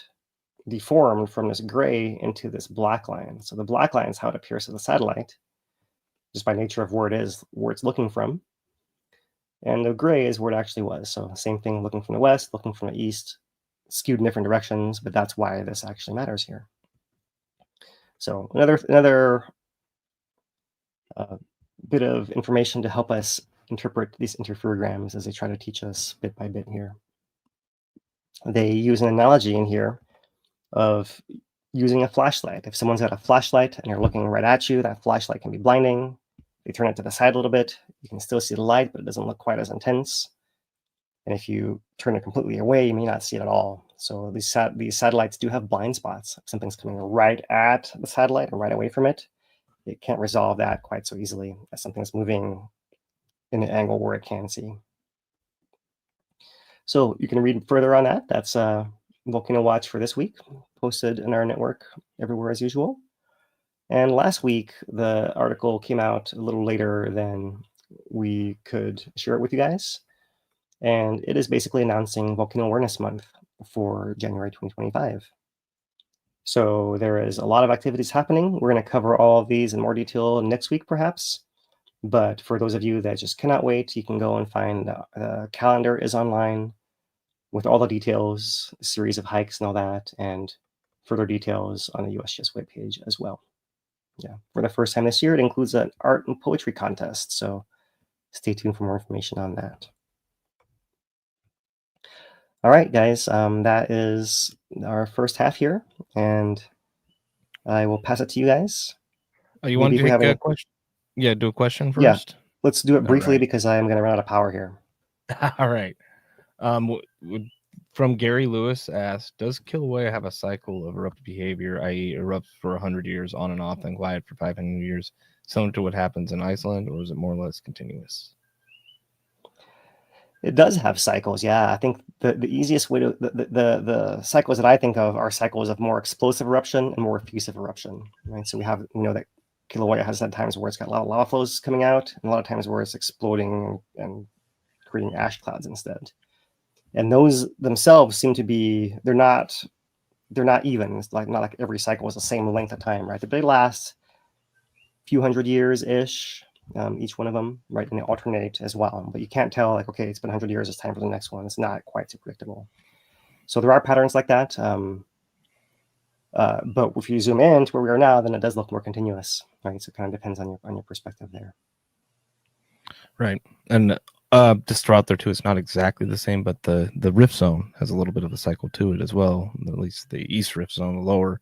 deformed from this gray into this black line. So the black line is how it appears to the satellite, just by nature of where it is, where it's looking from. And the gray is where it actually was. So same thing, looking from the west, looking from the east, skewed in different directions, but that's why this actually matters here. So another bit of information to help us interpret these interferograms as they try to teach us bit by bit here. They use an analogy in here of using a flashlight. If someone's got a flashlight and they're looking right at you, that flashlight can be blinding. They turn it to the side a little bit, you can still see the light, but it doesn't look quite as intense. And if you turn it completely away, you may not see it at all. So these satellites do have blind spots. If something's coming right at the satellite and right away from it, it can't resolve that quite so easily as something's moving in an angle where it can see. So you can read further on that. That's Volcano Watch for this week, posted in our network everywhere as usual. And last week, the article came out a little later than we could share it with you guys. And it is basically announcing Volcano Awareness Month for January 2025. So there is a lot of activities happening. We're going to cover all of these in more detail next week, perhaps. But for those of you that just cannot wait, you can go and find the calendar is online with all the details, a series of hikes and all that, and further details on the USGS webpage as well. Yeah, for the first time this year, it includes an art and poetry contest. So stay tuned for more information on that. All right, guys, that is our first half here, and I will pass it to you guys. Oh, you want to take a question? Yeah, do a question first? Yeah, let's do it briefly because I am going to run out of power here. All right. From Gary Lewis asked, does Kīlauea have a cycle of eruptive behavior, i.e. erupts for 100 years on and off, then quiet for 500 years, similar to what happens in Iceland, or is it more or less continuous? It does have cycles, yeah. I think the easiest way to, the cycles that I think of are cycles of more explosive eruption and more effusive eruption, right? So we know that Kīlauea has had times where it's got a lot of lava flows coming out, and a lot of times where it's exploding and creating ash clouds instead. And those themselves seem to be, they're not even. It's not like every cycle is the same length of time, right? They last a few hundred years-ish, each one of them, right? And they alternate as well. But you can't tell, like, okay, it's been 100 years, it's time for the next one. It's not quite so predictable. So there are patterns like that. But if you zoom in to where we are now, then it does look more continuous, right? So it kind of depends on your perspective there. Right. And just throw out there too, it's not exactly the same, but the rift zone has a little bit of a cycle to it as well. At least the east rift zone, the lower,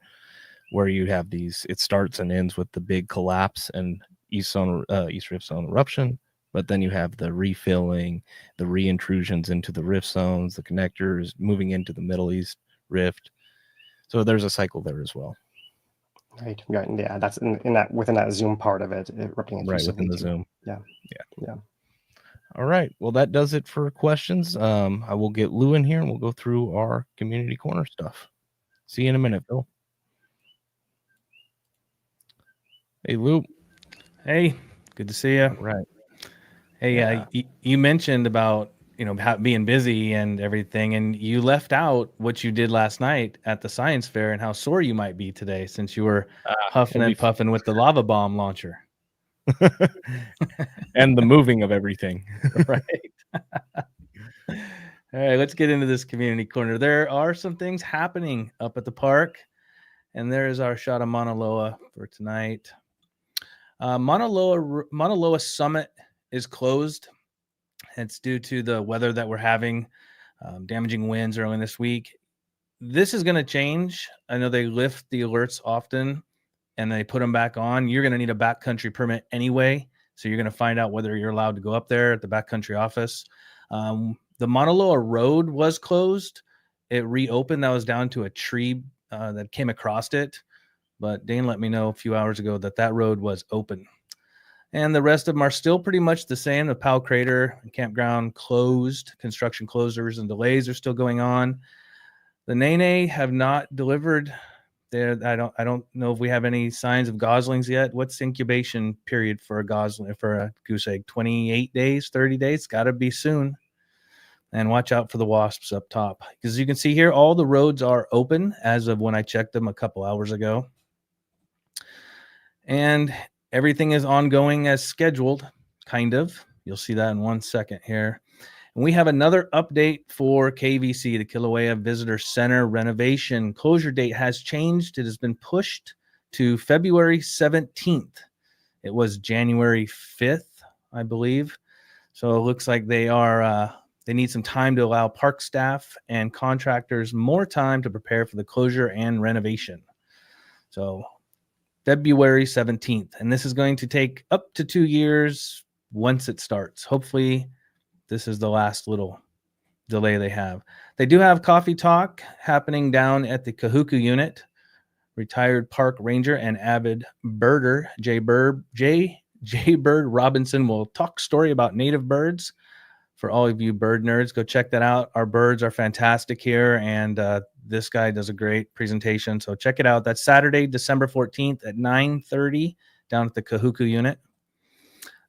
where you have these, it starts and ends with the big collapse and east rift zone eruption, but then you have the refilling, the reintrusions into the rift zones, the connectors moving into the Middle East rift. So there's a cycle there as well. Right. Yeah. That's within that zoom part of it, erupting right within the zoom. Yeah. All right. Well, that does it for questions. I will get Lou in here and we'll go through our community corner stuff. See you in a minute, Phil. Hey, Lou. Hey, good to see you. Right. Hey, Yeah. you mentioned about being busy and everything, and you left out what you did last night at the science fair and how sore you might be today since you were huffing and puffing with the lava bomb launcher. And the moving of everything. Right. All right, let's get into this community corner. There are some things happening up at the park, and there's our shot of Mauna Loa for tonight. Mauna Loa Summit is closed. It's due to the weather that we're having, damaging winds early this week. This is going to change. I know they lift the alerts often and they put them back on. You're going to need a backcountry permit anyway. So you're going to find out whether you're allowed to go up there at the backcountry office. The Mauna Loa Road was closed. It reopened. That was down to a tree that came across it. But Dane let me know a few hours ago that road was open. And the rest of them are still pretty much the same. The Powell Crater and Campground closed. Construction closures and delays are still going on. The Nene have not delivered. I don't know if we have any signs of goslings yet. What's the incubation period for a gosling, for a goose egg? 28 days, 30 days? Got to be soon. And watch out for the wasps up top. Because you can see here, all the roads are open as of when I checked them a couple hours ago. And everything is ongoing as scheduled, kind of. You'll see that in 1 second here. And we have another update for KVC, the Kīlauea Visitor Center renovation. Closure date has changed. It has been pushed to February 17th. It was January 5th, I believe. So it looks like they need some time to allow park staff and contractors more time to prepare for the closure and renovation. So February 17th. And this is going to take up to 2 years once it starts. Hopefully, this is the last little delay they have. They do have coffee talk happening down at the Kahuku unit. Retired park ranger and avid birder J. Bird Robinson will talk story about native birds. For all of you bird nerds, go check that out. Our birds are fantastic here, and this guy does a great presentation. So check it out. That's Saturday, December 14th at 9:30 down at the Kahuku unit.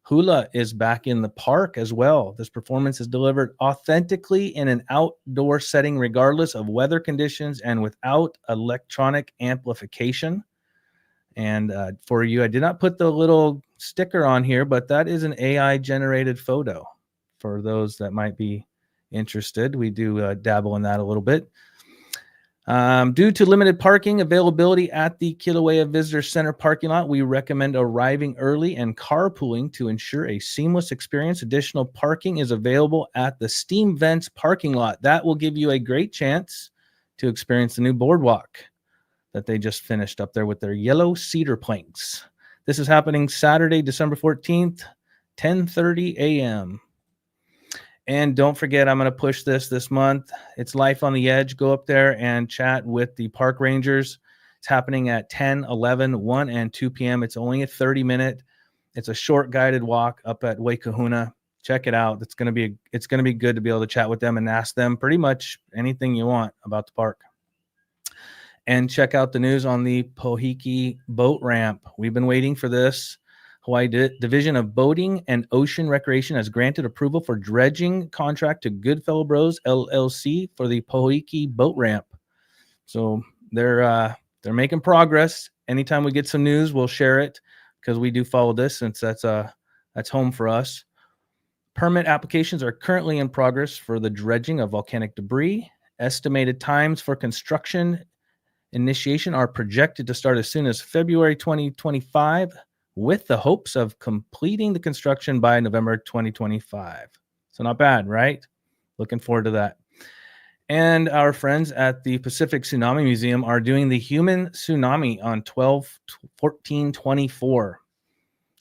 Hula is back in the park as well. This performance is delivered authentically in an outdoor setting, regardless of weather conditions and without electronic amplification. And for you, I did not put the little sticker on here, but that is an AI-generated photo. For those that might be interested, we do dabble in that a little bit. Due to limited parking availability at the Kīlauea Visitor Center parking lot, we recommend arriving early and carpooling to ensure a seamless experience. Additional parking is available at the Steam Vents parking lot. That will give you a great chance to experience the new boardwalk that they just finished up there with their yellow cedar planks. This is happening Saturday, December 14th, 10:30 a.m. And don't forget, I'm going to push this month. It's Life on the Edge. Go up there and chat with the park rangers. It's happening at 10, 11, 1, and 2 p.m. It's only a 30-minute. It's a short guided walk up at Waikahuna. Check it out. It's going to be good to be able to chat with them and ask them pretty much anything you want about the park. And check out the news on the Pohiki boat ramp. We've been waiting for this. Hawaii Division of Boating and Ocean Recreation has granted approval for dredging contract to Goodfellow Bros LLC for the Pohiki boat ramp. So they're making progress. Anytime we get some news, we'll share it because we do follow this since that's home for us. Permit applications are currently in progress for the dredging of volcanic debris. Estimated times for construction initiation are projected to start as soon as February 2025. With the hopes of completing the construction by November 2025. So not bad, right? Looking forward to that. And our friends at the Pacific Tsunami Museum are doing the human tsunami on 12/14/24.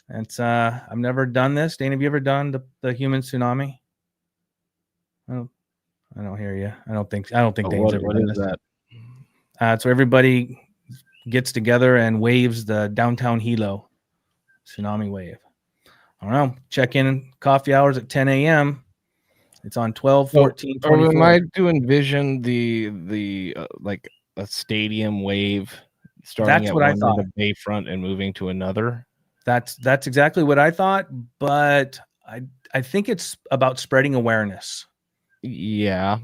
It's I've never done this. Dane, have you ever done the human tsunami? I don't hear you. I don't think Dane's ever done this. That? So everybody gets together and waves the downtown Hilo. Tsunami wave. I don't know. Check in coffee hours at 10 a.m. It's on 12/14/24. Am I to envision the like a stadium wave starting That's at what I one thought. end of Bayfront and moving to another. That's exactly what I thought, but I think it's about spreading awareness. Yeah.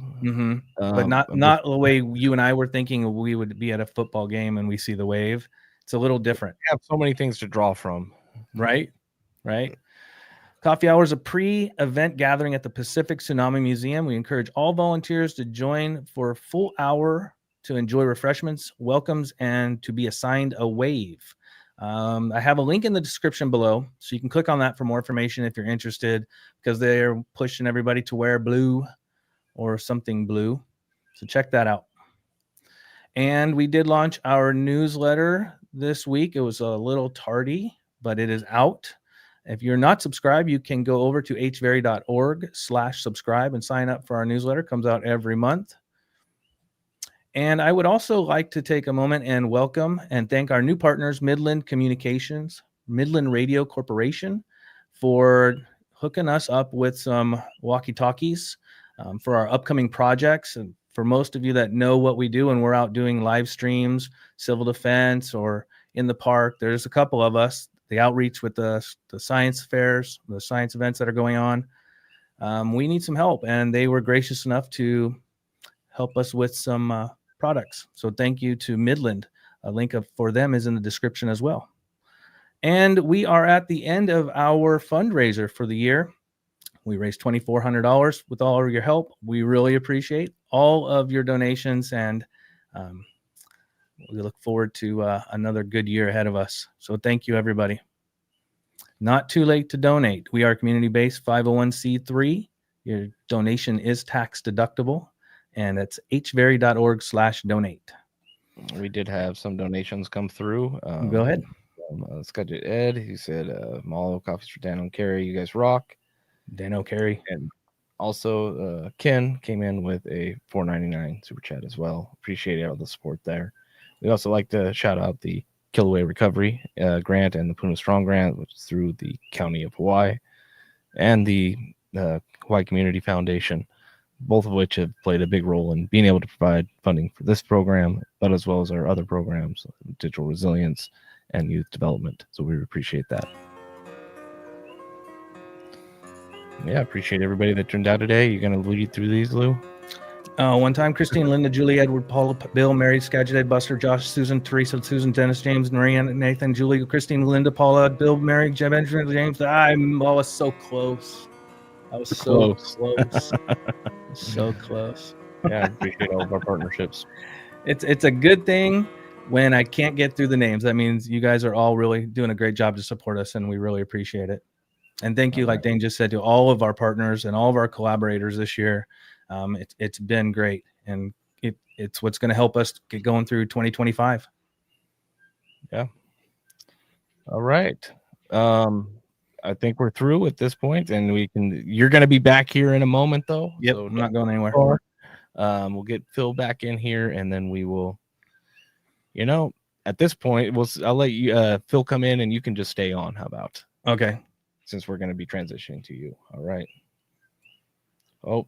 But not the way you and I were thinking we would be at a football game and we see the wave. It's a little different. We have so many things to draw from. Right. Coffee hour is a pre-event gathering at the Pacific Tsunami Museum. We encourage all volunteers to join for a full hour to enjoy refreshments, welcomes, and to be assigned a wave. I have a link in the description below, so you can click on that for more information if you're interested, because they're pushing everybody to wear blue or something blue. So check that out. And we did launch our newsletter this week. It was a little tardy, but it is out. If you're not subscribed, you can go over to hveri.org/subscribe and sign up for our newsletter. It comes out every month. And I would also like to take a moment and welcome and thank our new partners, Midland Communications, Midland Radio Corporation, for hooking us up with some walkie-talkies for our upcoming projects. And for most of you that know what we do when we're out doing live streams, civil defense, or in the park, there's a couple of us, the outreach with the science fairs, the science events that are going on. We need some help, and they were gracious enough to help us with some products. So thank you to Midland. A link for them is in the description as well. And we are at the end of our fundraiser for the year. We raised $2,400 with all of your help. We really appreciate all of your donations, and we look forward to another good year ahead of us. So thank you, everybody. Not too late to donate. We are community-based 501c3. Your donation is tax deductible, and it's hveri.org/donate. We did have some donations come through. Go ahead. Scott Ed, he said, Maunaulu coffees for Dan and Carrie. You guys rock. Dan Carey. And also Ken came in with a $4.99 super chat as well. Appreciate all the support there. We also like to shout out the Kīlauea Recovery Grant and the Puna Strong Grant, which is through the County of Hawaii, and the Hawaii Community Foundation, both of which have played a big role in being able to provide funding for this program, but as well as our other programs, digital resilience and youth development. So we appreciate that. Yeah, appreciate everybody that turned out today. You're going to lead through these, Lou? One time, Christine, Linda, Julie, Edward, Paula, Bill, Mary, Skagit, Buster, Josh, Susan, Teresa, Susan, Dennis, James, Marianne, Nathan, Julie, Christine, Linda, Paula, Bill, Mary, Benjamin, James. I was so close. I was so close. So close. Yeah, I appreciate all of our partnerships. It's a good thing when I can't get through the names. That means you guys are all really doing a great job to support us, and we really appreciate it. And thank you, like Dane just said, to all of our partners and all of our collaborators this year. It's been great, and it's what's going to help us get going through 2025. Yeah. All right. I think we're through at this point, and you're going to be back here in a moment, though. Yep, so I'm not going anywhere. We'll get Phil back in here, and then we will, at this point, I'll let you, Phil, come in, and you can just stay on. How about? Okay. Since we're going to be transitioning to you. All right. Oh.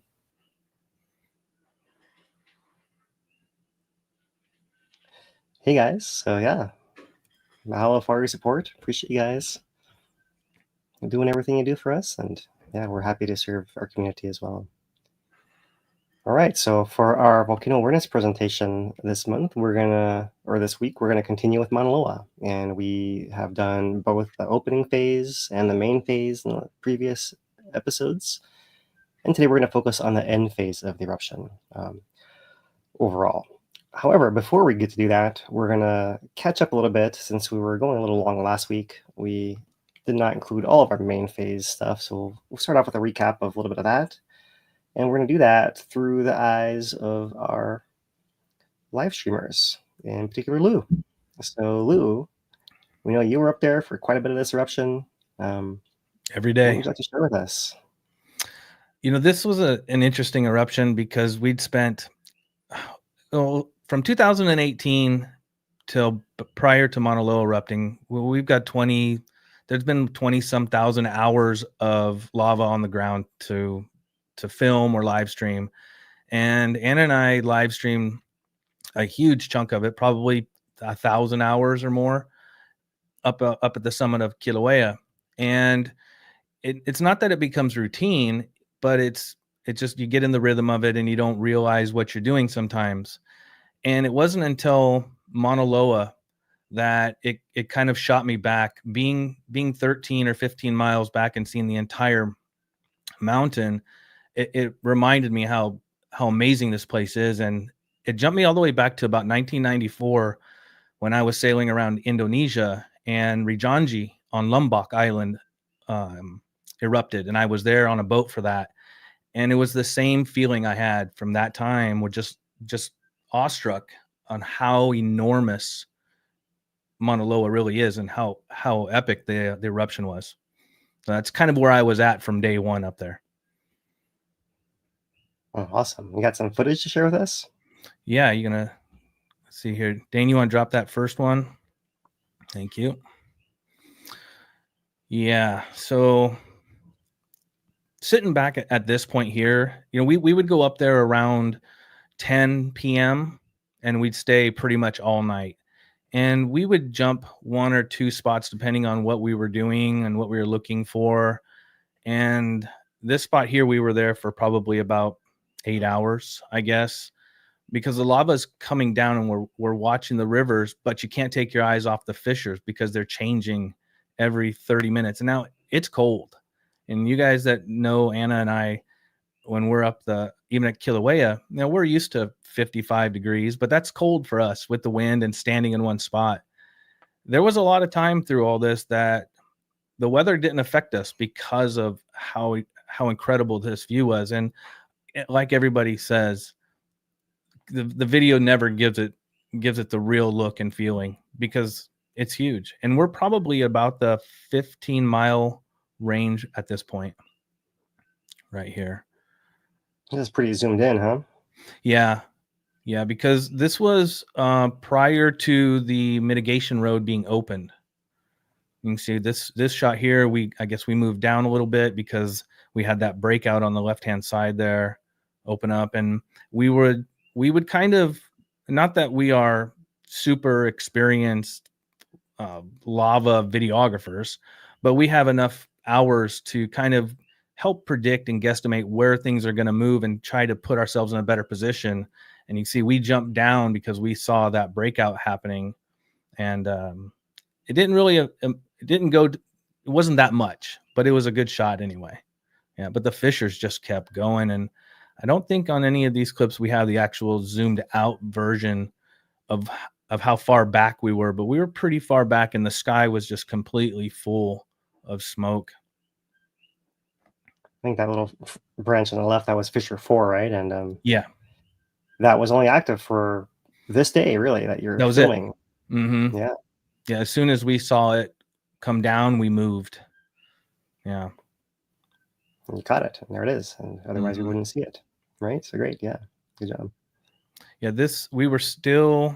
Hey, guys. So, yeah. Mahalo for your support. Appreciate you guys doing everything you do for us. And, yeah, we're happy to serve our community as well. All right. So, for our volcano awareness presentation this week, we're going to continue with Maunaloa. And we have done both the opening phase and the main phase in the previous episodes. And today we're going to focus on the end phase of the eruption overall. However, before we get to do that, we're going to catch up a little bit since we were going a little long last week. We did not include all of our main phase stuff. So we'll start off with a recap of a little bit of that. And we're going to do that through the eyes of our live streamers, in particular Lou. So Lou, we know you were up there for quite a bit of this eruption. Every day. What would you like to share with us? This was an interesting eruption because we'd spent from 2018 till prior to Maunaulu erupting, we've got there's been 20-some thousand hours of lava on the ground to film or live stream. And Anna and I live streamed a huge chunk of it, probably 1,000 hours or more, up at the summit of Kīlauea. And it's not that it becomes routine, but it's just you get in the rhythm of it and you don't realize what you're doing sometimes. And it wasn't until Maunaloa that it kind of shot me back, being 13 or 15 miles back and seeing the entire mountain. It reminded me how amazing this place is, and it jumped me all the way back to about 1994 when I was sailing around Indonesia and Rijanji on Lombok Island erupted, and I was there on a boat for that. And it was the same feeling I had from that time, with just awestruck on how enormous Mauna Loa really is and how epic the eruption was. So that's kind of where I was at from day one up there. Oh, awesome. You got some footage to share with us? Yeah, you're gonna see here. Dane, you want to drop that first one? Thank you. Yeah, so sitting back at this point here, we would go up there around 10 p.m. and we'd stay pretty much all night. And we would jump one or two spots depending on what we were doing and what we were looking for. And this spot here, we were there for probably about 8 hours, I guess, because the lava's coming down and we're watching the rivers, but you can't take your eyes off the fissures because they're changing every 30 minutes. And now it's cold. And you guys that know Anna and I, when we're up even at Kīlauea, we're used to 55 degrees, but that's cold for us with the wind and standing in one spot. There was a lot of time through all this that the weather didn't affect us because of how incredible this view was. And like everybody says, the video never gives it the real look and feeling because it's huge. And we're probably about the 15-mile range at this point right here. This is pretty zoomed in, huh? Yeah, because this was prior to the mitigation road being opened. You can see this shot here. I guess we moved down a little bit because we had that breakout on the left-hand side there open up, and we would kind of, not that we are super experienced lava videographers, but we have enough hours to kind of help predict and guesstimate where things are going to move and try to put ourselves in a better position. And you see we jumped down because we saw that breakout happening, and it wasn't that much, but it was a good shot anyway. Yeah, but the fissures just kept going, and I don't think on any of these clips we have the actual zoomed out version of how far back we were, but we were pretty far back and the sky was just completely full of smoke. I think that little branch on the left, that was Fissure 4, right? And yeah, that was only active for this day, really, that you're filming. It. Mm-hmm. Yeah. As soon as we saw it come down, we moved. Yeah. And you caught it, and there it is. And otherwise we wouldn't see it, right? So great. Yeah. Good job. Yeah, we were still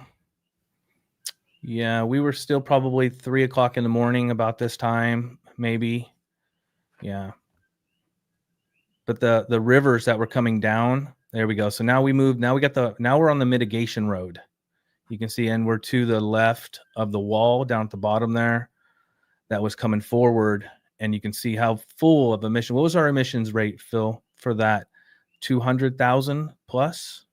probably 3 o'clock in the morning about this time, maybe. Yeah. But the rivers that were coming down, there we go. So now we moved. Now we're on the mitigation road. You can see, and we're to the left of the wall down at the bottom there. That was coming forward, and you can see how full of emission. What was our emissions rate, Phil, for that? 200,000 plus?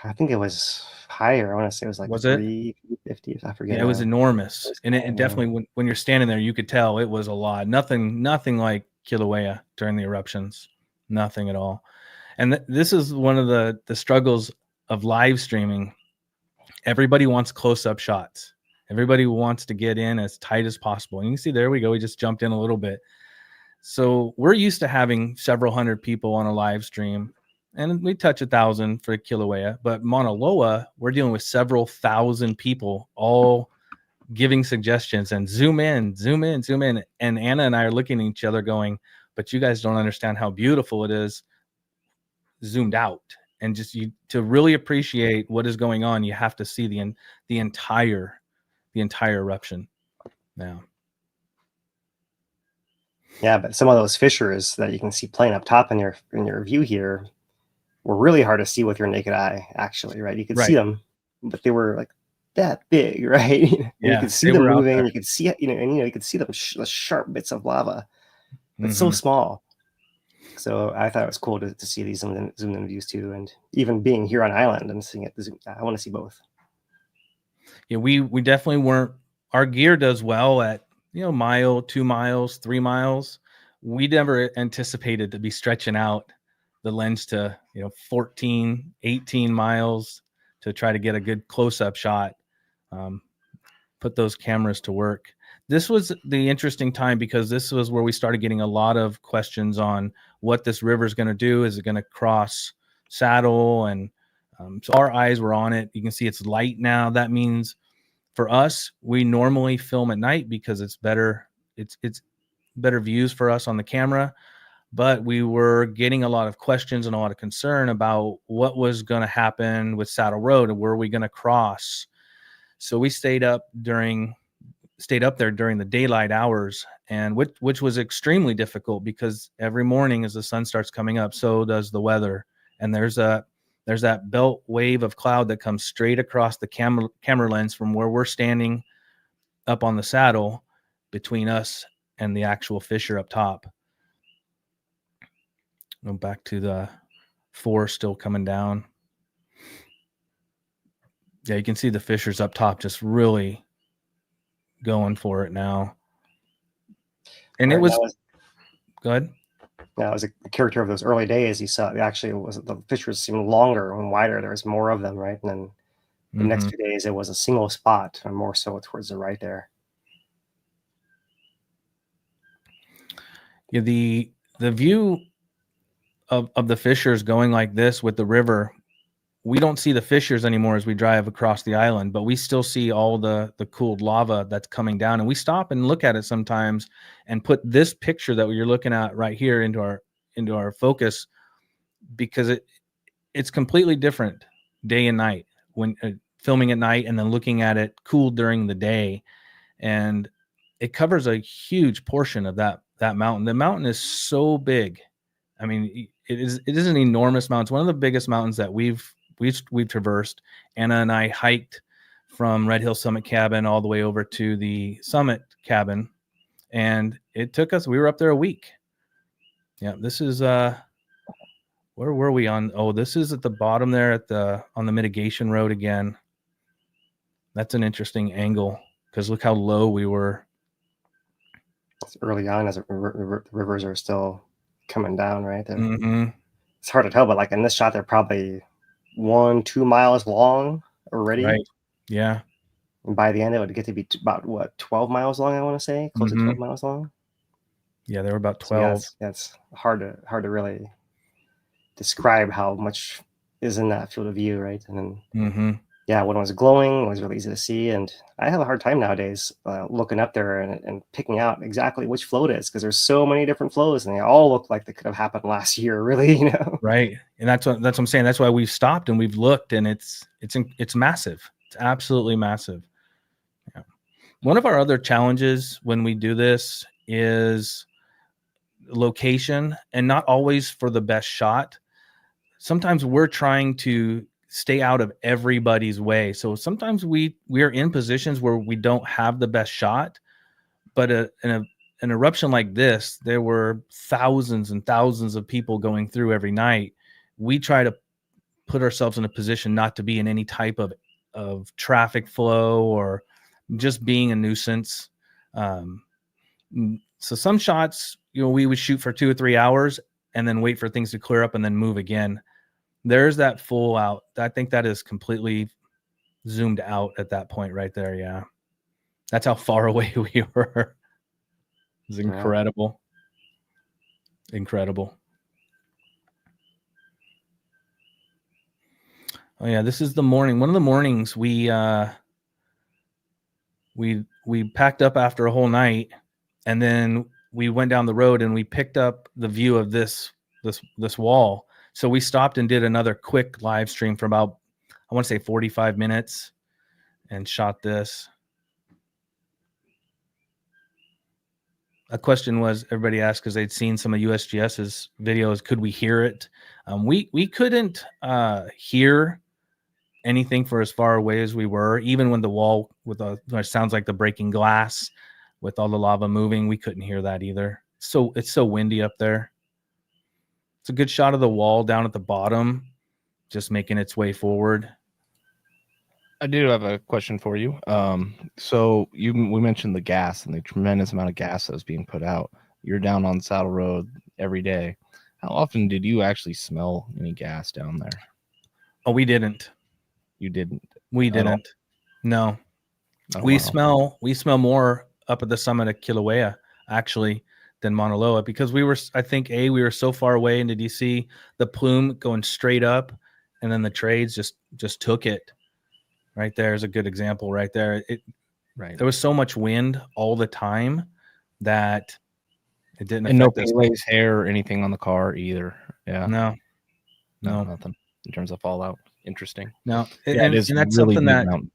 I think it was higher. I want to say it was like 350. I forget. Yeah, it was enormous, and it definitely when you're standing there, you could tell it was a lot. Nothing like Kīlauea during the eruptions. Nothing at all. And this is one of the struggles of live streaming. Everybody wants close-up shots. Everybody wants to get in as tight as possible. And you can see, there we go. We just jumped in a little bit. So we're used to having several hundred people on a live stream, and we touch 1,000 for Kīlauea. But Mauna Loa, we're dealing with several thousand people all giving suggestions and zoom in. And Anna and I are looking at each other going, but you guys don't understand how beautiful it is zoomed out. And just to really appreciate what is going on, you have to see the entire eruption now. Yeah, but some of those fissures that you can see playing up top in your view here were really hard to see with your naked eye, actually, right? You could see them, but they were like that big, right? And you Yeah, could see they them were out moving. there. You could see it, and you could see the sharp bits of lava. It's so Mhm. small. So I thought it was cool to see these zoomed in views too, and even being here on island and seeing it. I want to see both. Yeah, we definitely weren't. Our gear does well at mile, 2 miles, 3 miles. We never anticipated to be stretching out the lens to 14, 18 miles to try to get a good close-up shot. Put those cameras to work. This was the interesting time because this was where we started getting a lot of questions on what this river is going to do. Is it going to cross Saddle? And so our eyes were on it. You can see it's light now. That means for us, we normally film at night because it's better. It's better views for us on the camera. But we were getting a lot of questions and a lot of concern about what was going to happen with Saddle Road and were we going to cross. So we stayed up there during the daylight hours, and which was extremely difficult because every morning as the sun starts coming up, so does the weather. And there's that belt wave of cloud that comes straight across the camera lens from where we're standing up on the saddle between us and the actual fissure up top. Go back to the forest still coming down. Yeah, you can see the fissures up top just really going for it now. And it was good. Now, as a character of those early days, you saw the fissures seemed longer and wider. There was more of them, right? And then the next few days, it was a single spot, and more so towards the right there. Yeah, the view of the fissures going like this with the river, we don't see the fissures anymore as we drive across the island, but we still see all the cooled lava that's coming down. And we stop and look at it sometimes and put this picture that you're looking at right here into our focus, because it's completely different day and night when filming at night and then looking at it cooled during the day. And it covers a huge portion of that mountain. The mountain is so big. I mean, it is an enormous mountain. It's one of the biggest mountains that we've traversed. Anna and I hiked from Red Hill Summit Cabin all the way over to the Summit Cabin, and it took us. We were up there a week. Yeah, this is where were we on? Oh, this is at the bottom there on the mitigation road again. That's an interesting angle because look how low we were. It's early on as the rivers are still coming down, right? Mm-hmm. It's hard to tell, but like in this shot, they're probably 1-2 miles long already. Right. Yeah. And by the end, it would get to be about 12 miles long, I want to say, close to 12 miles long. Yeah, they were about 12. So that's hard to really describe how much is in that field of view, right? And then when it was glowing, it was really easy to see. And I have a hard time nowadays looking up there and picking out exactly which flow it is, because there's so many different flows and they all look like they could have happened last year, really, Right. And that's what I'm saying. That's why we've stopped and we've looked, and it's massive. It's absolutely massive. Yeah. One of our other challenges when we do this is location, and not always for the best shot. Sometimes we're trying to stay out of everybody's way. So sometimes we are in positions where we don't have the best shot, but in an eruption like this, there were thousands and thousands of people going through every night. We try to put ourselves in a position not to be in any type of traffic flow or just being a nuisance. So some shots, we would shoot for 2 or 3 hours and then wait for things to clear up and then move again. There's that full out. I think that is completely zoomed out at that point right there. Yeah. That's how far away we were. It was incredible. Yeah. Incredible. Oh yeah. This is the morning. One of the mornings we packed up after a whole night, and then we went down the road and we picked up the view of this wall. So we stopped and did another quick live stream for about, I want to say 45 minutes and shot this. A question was, everybody asked because they'd seen some of USGS's videos, could we hear it? We couldn't hear anything for as far away as we were. Even when the wall with it sounds like the breaking glass with all the lava moving, we couldn't hear that either. So it's so windy up there. It's a good shot of the wall down at the bottom, just making its way forward. I do have a question for you. So we mentioned the gas and the tremendous amount of gas that was being put out. You're down on Saddle Road every day. How often did you actually smell any gas down there? Oh, we didn't. You didn't. We didn't. No. Oh, we wow. smell more up at the summit of Kīlauea actually than Maunaloa, because we were so far away into DC, the plume going straight up, and then the trades just took it. Right there is a good example right there. There was so much wind all the time that it didn't affect no us. Pele's hair or anything on the car either. Yeah. No, nothing in terms of fallout. Interesting. No, yeah, and that's really something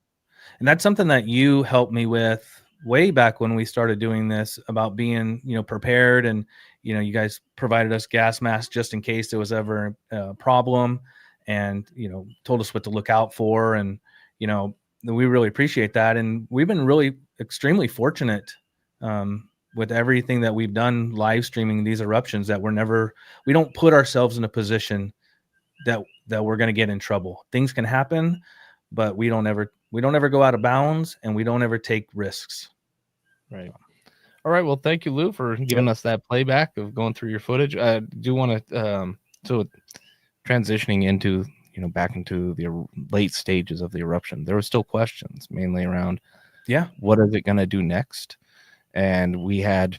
that's something that you helped me with way back when we started doing this, about being, prepared, and you guys provided us gas masks just in case there was ever a problem, and told us what to look out for, and we really appreciate that, and we've been really extremely fortunate with everything that we've done live streaming these eruptions, that we don't put ourselves in a position that we're going to get in trouble. Things can happen, but we don't ever go out of bounds, and we don't ever take risks. Right. All right. Well, thank you, Lou, for giving us that playback of going through your footage. I do want to so transitioning into back into the late stages of the eruption, there were still questions mainly around what is it going to do next, and we had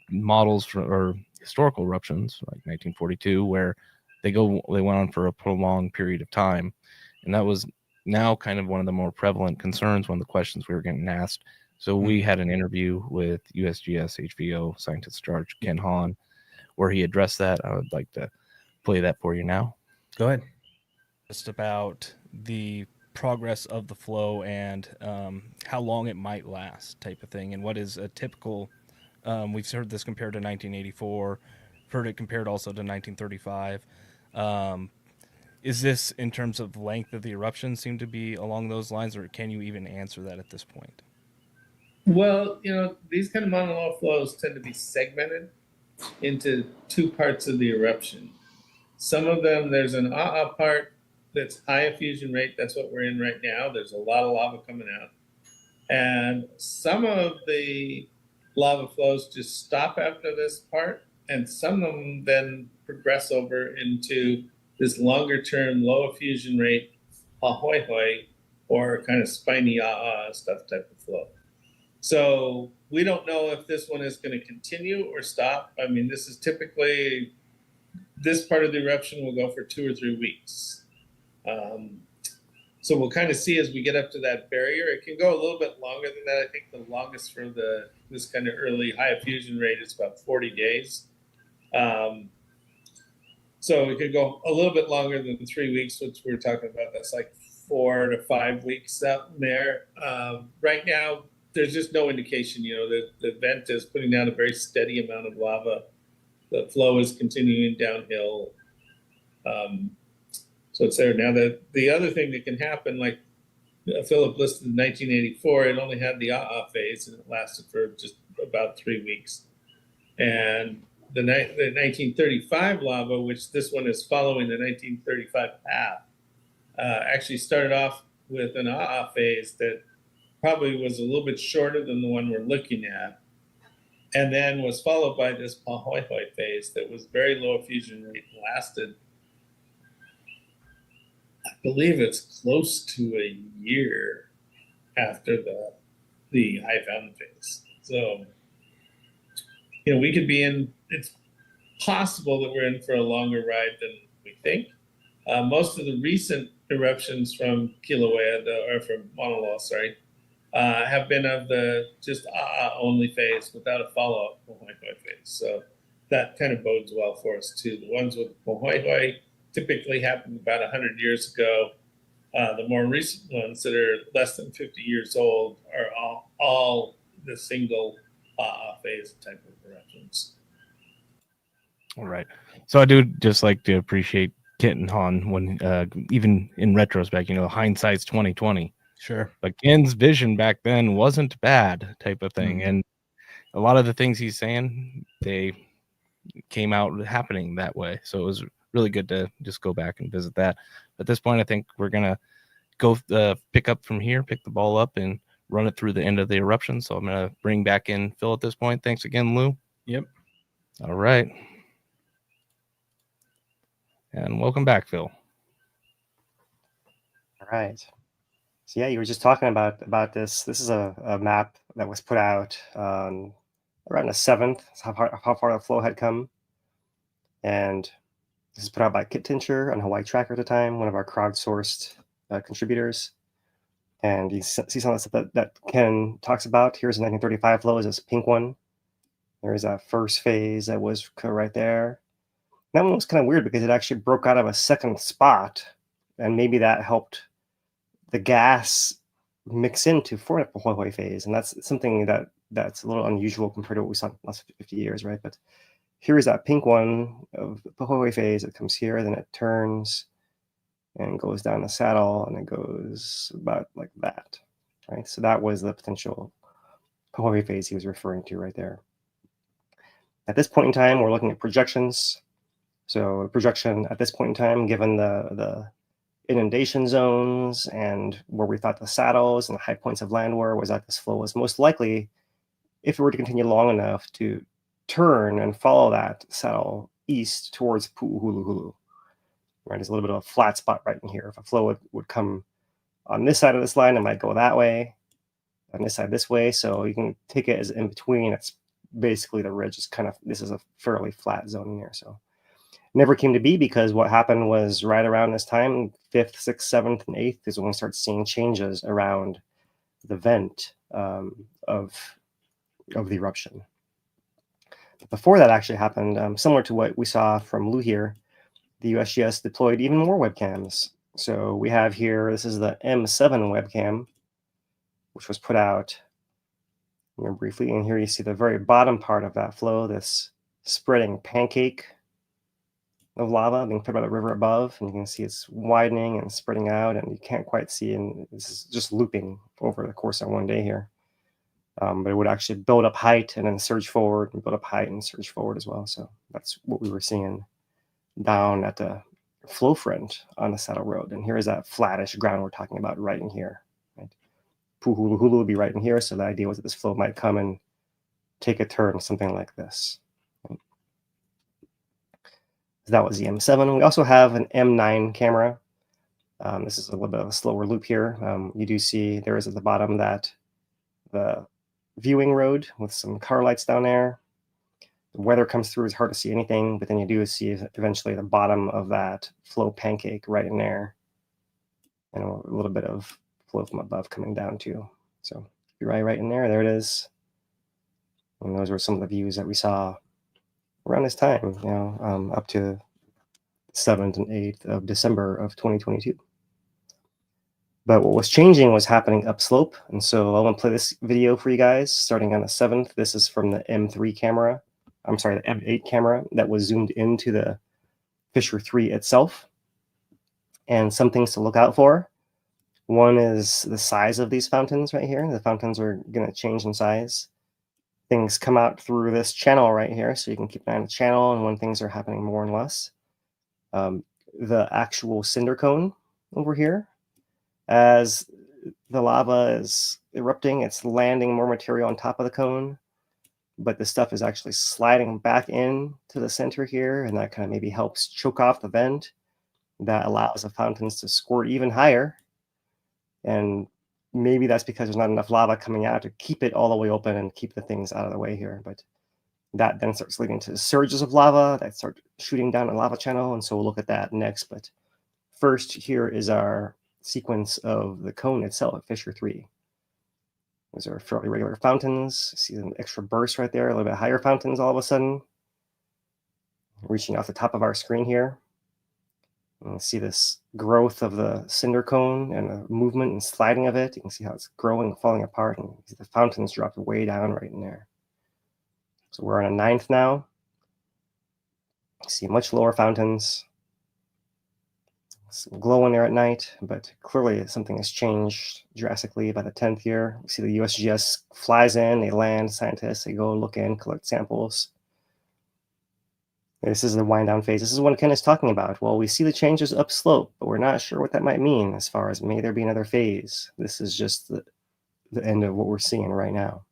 models or historical eruptions like 1942 where they went on for a prolonged period of time, and that was now kind of one of the more prevalent concerns, one of the questions we were getting asked. So we had an interview with USGS HVO scientist in charge Ken Hahn where he addressed that. I would like to play that for you now. Go ahead. Just about the progress of the flow and how long it might last, type of thing, and what is a typical. We've heard this compared to 1984, heard it compared also to 1935. Is this, in terms of length of the eruption, seem to be along those lines, or can you even answer that at this point? Well, these kind of Mauna Loa flows tend to be segmented into two parts of the eruption. Some of them, there's an part that's high effusion rate. That's what we're in right now. There's a lot of lava coming out. And some of the lava flows just stop after this part, and some of them then progress over into this longer term, low effusion rate, hoi, or kind of spiny stuff type of flow. So we don't know if this one is going to continue or stop. I mean, this part of the eruption will go for 2 or 3 weeks. So we'll kind of see as we get up to that barrier. It can go a little bit longer than that. I think the longest for this kind of early high effusion rate is about 40 days. So it could go a little bit longer than 3 weeks, which we're talking about. That's like 4 to 5 weeks out there. Right now, there's just no indication, that the vent is putting down a very steady amount of lava. The flow is continuing downhill. So it's there. Now, the other thing that can happen, like Philip listed in 1984, it only had the phase, and it lasted for just about 3 weeks. And the 1935 lava, which this one is following the 1935 path, actually started off with an phase that probably was a little bit shorter than the one we're looking at, and then was followed by this hoi phase that was very low effusion rate and lasted, I believe it's close to a year after the high fountain phase. So, we could be it's possible that we're in for a longer ride than we think. Most of the recent eruptions from Kīlauea, or from Maunaloa, have been of the just only phase without a follow-up hoi phase. So that kind of bodes well for us too. The ones with hoi typically happened about 100 years ago. The more recent ones that are less than 50 years old are all the single phase type of eruptions. All right. So I do just like to appreciate getting on when even in retrospect, hindsight's 2020. Sure. But Ken's vision back then wasn't bad, type of thing. And a lot of the things he's saying, they came out happening that way. So it was really good to just go back and visit that. At this point, I think we're gonna go pick up from here, pick the ball up, and run it through the end of the eruption. So I'm gonna bring back in Phil at this point. Thanks again, Lou. Yep. All right. And welcome back, Phil. All right. So yeah, you were just talking about this. This is a map that was put out around the 7th, how far the flow had come. And this is put out by Kit Tincher on Hawaii Tracker at the time, one of our crowdsourced contributors. And you see some of the stuff that Ken talks about. Here's the 1935 flow, is this pink one. There's that first phase that was right there. That one was kind of weird because it actually broke out of a second spot, and maybe that helped the gas mix into for the Puʻuʻōʻō phase. And that's something that's a little unusual compared to what we saw in the last 50 years, right? But here is that pink one of the Puʻuʻōʻō phase. It comes here, then it turns and goes down the saddle, and it goes about like that, right? So that was the potential Puʻuʻōʻō phase he was referring to right there. At this point in time, we're looking at projections. So projection at this point in time, given the inundation zones and where we thought the saddles and the high points of land were, was that this flow was most likely, if it were to continue long enough, to turn and follow that saddle east towards Puʻuʻōʻō. Right, there's a little bit of a flat spot right in here. If a flow would come on this side of this line, it might go that way, on this side this way. So you can take it as in between. It's basically the ridge is kind of, this is a fairly flat zone in here. So never came to be, because what happened was right around this time, 5th, 6th, 7th, and 8th is when we start seeing changes around the vent of the eruption. But before that actually happened, similar to what we saw from Lou here, the USGS deployed even more webcams. So we have here, this is the M7 webcam, which was put out briefly. And here you see the very bottom part of that flow, this spreading pancake of lava being put by the river above, and you can see it's widening and spreading out, and you can't quite see, and this is just looping over the course of one day here. But it would actually build up height and then surge forward, and build up height and surge forward as well. So that's what we were seeing down at the flow front on the saddle road. And here is that flattish ground we're talking about right in here. Right? Puʻuʻōʻō would be right in here, so the idea was that this flow might come and take a turn, something like this. That was the M7. We also have an M9 camera. This is a little bit of a slower loop here. You do see there is at the bottom that the viewing road with some car lights down there. The weather comes through, it's hard to see anything, but then you do see eventually the bottom of that flow pancake right in there. And a little bit of flow from above coming down too. So you're right in there. There it is. And those were some of the views that we saw around this time, up to 7th and 8th of December of 2022. But what was changing was happening upslope. And so I want to play this video for you guys starting on the 7th. This is from the M3 camera. I'm sorry, the M8 camera that was zoomed into the Fissure 3 itself. And some things to look out for. One is the size of these fountains right here. The fountains are going to change in size. Things come out through this channel right here, so you can keep an eye on the channel and when things are happening more and less. The actual cinder cone over here, as the lava is erupting, it's landing more material on top of the cone, but the stuff is actually sliding back in to the center here, and that kind of maybe helps choke off the vent. That allows the fountains to squirt even higher, and maybe that's because there's not enough lava coming out to keep it all the way open and keep the things out of the way here. But that then starts leading to surges of lava that start shooting down a lava channel. And so we'll look at that next. But first, here is our sequence of the cone itself at Fissure 3. Those are fairly regular fountains. See an extra burst right there, a little bit higher fountains all of a sudden. Reaching off the top of our screen here. And see this growth of the cinder cone and the movement and sliding of it. You can see how it's growing and falling apart, and you see the fountains dropped way down right in there. So we're on a 9th now. You see much lower fountains. some glow in there at night, but clearly something has changed drastically by the 10th year. We see the USGS flies in, they land, scientists, they go look in, collect samples. This is the wind down phase. This is what Ken is talking about. Well, we see the changes upslope, but we're not sure what that might mean as far as may there be another phase. This is just the end of what we're seeing right now.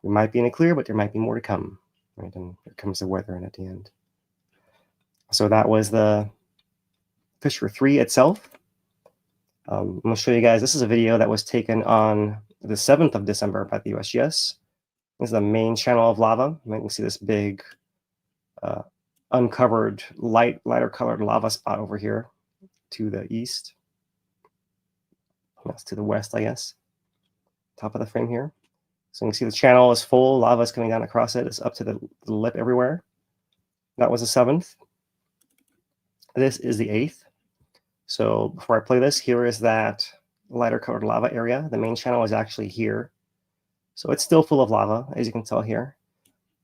We might be in a clear, but there might be more to come. Right? And here comes the weather in at the end. So that was the Fissure 3 itself. I'm going to show you guys, this is a video that was taken on the 7th of December by the USGS. This is the main channel of lava. You can see this big uncovered, lighter colored lava spot over here to the east. That's to the west, I guess. Top of the frame here. So you can see the channel is full, lava is coming down across it. It's up to the lip everywhere. That was the 7th. This is the 8th. So before I play this, here is that lighter colored lava area. The main channel is actually here. So it's still full of lava, as you can tell here.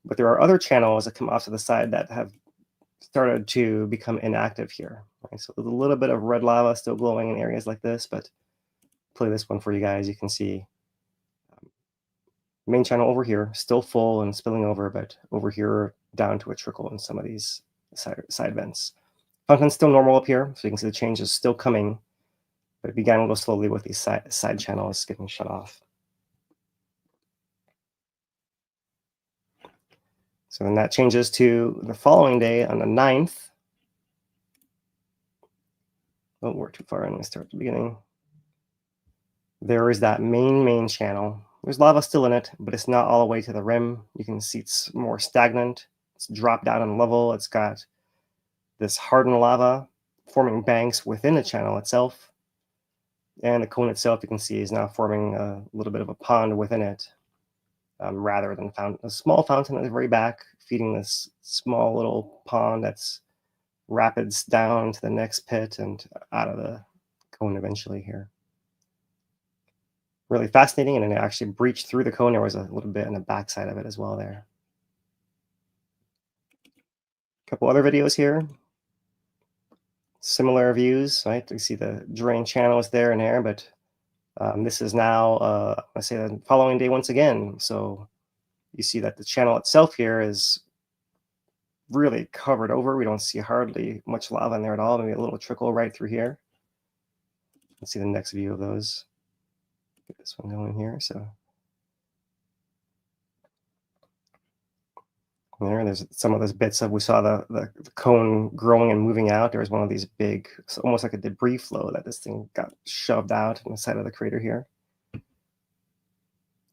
But there are other channels that come off to the side that have started to become inactive here. Right? So there's a little bit of red lava still glowing in areas like this, but play this one for you guys. You can see main channel over here, still full and spilling over, but over here down to a trickle in some of these side vents. Fountain's still normal up here, so you can see the change is still coming, but it began a little slowly with these side channels getting shut off. So then that changes to the following day on the 9th. Oh, we're too far in. Let's start at the beginning. There is that main channel. There's lava still in it, but it's not all the way to the rim. You can see it's more stagnant. It's dropped down in level. It's got this hardened lava forming banks within the channel itself. And the cone itself, you can see, is now forming a little bit of a pond within it. Rather than a small fountain at the very back, feeding this small little pond that's rapids down to the next pit and out of the cone eventually here. Really fascinating, and then it actually breached through the cone. There was a little bit on the backside of it as well there. A couple other videos here. Similar views, right? You see the drain channels there and there, but this is now, let's say the following day once again. So you see that the channel itself here is really covered over. We don't see hardly much lava in there at all. Maybe a little trickle right through here. Let's see the next view of those. Get this one going here. So there's some of those bits of, we saw the cone growing and moving out. There was one of these big, it's almost like a debris flow that this thing got shoved out on the side of the crater here.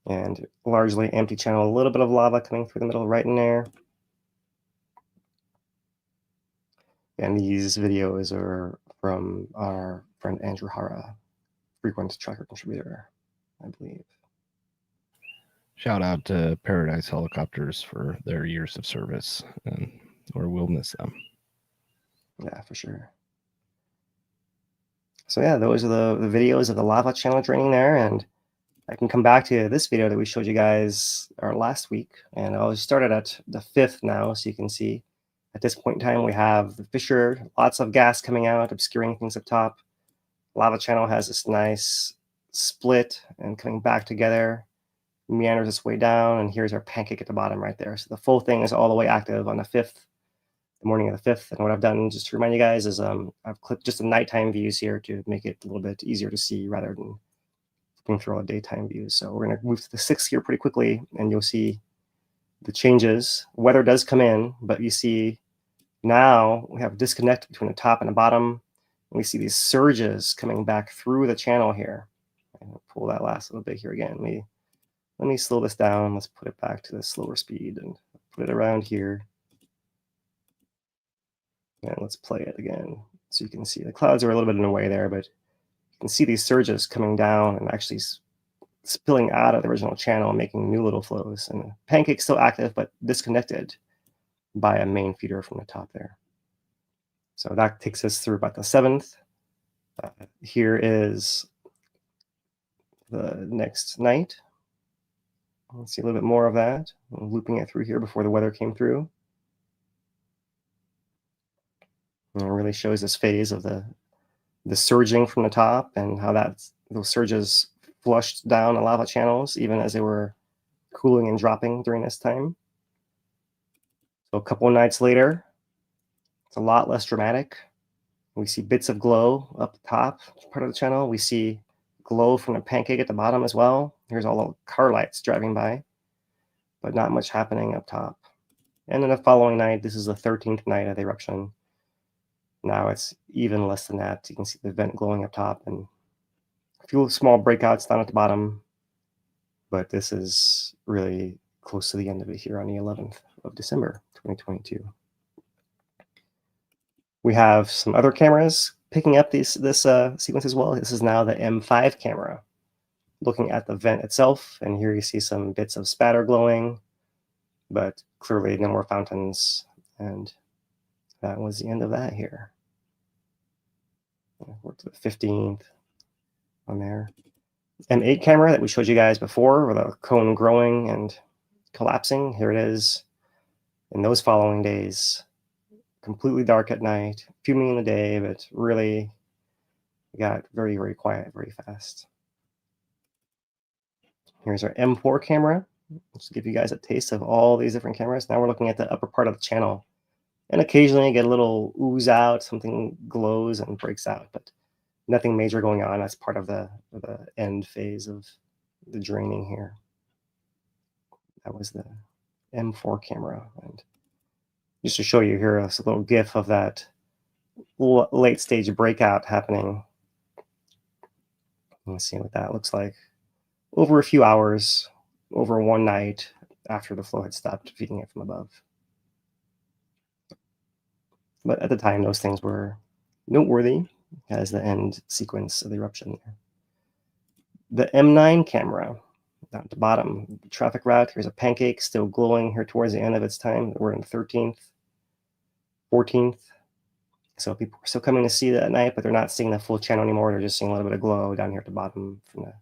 And largely empty channel, a little bit of lava coming through the middle right in there. And these videos are from our friend Andrew Hara, frequent tracker contributor, I believe. Shout out to Paradise Helicopters for their years of service, and or we'll miss them. Yeah, for sure. So yeah, those are the videos of the lava channel draining there, and I can come back to this video that we showed you guys last week, and I'll start it at the 5th now, so you can see at this point in time we have the fissure, lots of gas coming out, obscuring things up top. Lava channel has this nice split and coming back together, meanders its way down, and here's our pancake at the bottom right there. So the full thing is all the way active on the 5th, the morning of the 5th. And what I've done, just to remind you guys, is I've clipped just the nighttime views here to make it a little bit easier to see rather than flipping through all the daytime views. So we're going to move to the 6th here pretty quickly, and you'll see the changes. Weather does come in, but you see now we have a disconnect between the top and the bottom. And we see these surges coming back through the channel here. I'll pull that last little bit here again. Let me slow this down. Let's put it back to the slower speed and put it around here. And let's play it again. So you can see the clouds are a little bit in the way there, but you can see these surges coming down and actually spilling out of the original channel and making new little flows. And the pancake's still active, but disconnected by a main feeder from the top there. So that takes us through about the 7th. Here is the next night. Let's see a little bit more of that. I'm looping it through here before the weather came through. And it really shows this phase of the the surging from the top and how those surges flushed down the lava channels even as they were cooling and dropping during this time. So a couple of nights later, it's a lot less dramatic. We see bits of glow up the top part of the channel. We see glow from the pancake at the bottom as well. Here's all the car lights driving by, but not much happening up top. And then the following night, this is the 13th night of the eruption. Now it's even less than that. You can see the vent glowing up top and a few small breakouts down at the bottom. But this is really close to the end of it here on the 11th of December, 2022. We have some other cameras picking up this sequence as well. This is now the M5 camera looking at the vent itself. And here you see some bits of spatter glowing, but clearly no more fountains. And that was the end of that here. We're to the 15th on there. M8 camera that we showed you guys before with a cone growing and collapsing. Here it is in those following days. Completely dark at night, fuming in the day, but really got very, very quiet very fast. Here's our M4 camera. Just to give you guys a taste of all these different cameras. Now we're looking at the upper part of the channel. And occasionally you get a little ooze out, something glows and breaks out, but nothing major going on. That's part of the end phase of the draining here. That was the M4 camera. And just to show you here, a little GIF of that late stage breakout happening. Let's see what that looks like. Over a few hours, over one night after the flow had stopped feeding it from above. But at the time, those things were noteworthy as the end sequence of the eruption. The M9 camera, down at the bottom, the traffic route, here's a pancake still glowing here towards the end of its time. We're in the 13th, 14th. So people are still coming to see that at night, but they're not seeing the full channel anymore. They're just seeing a little bit of glow down here at the bottom from the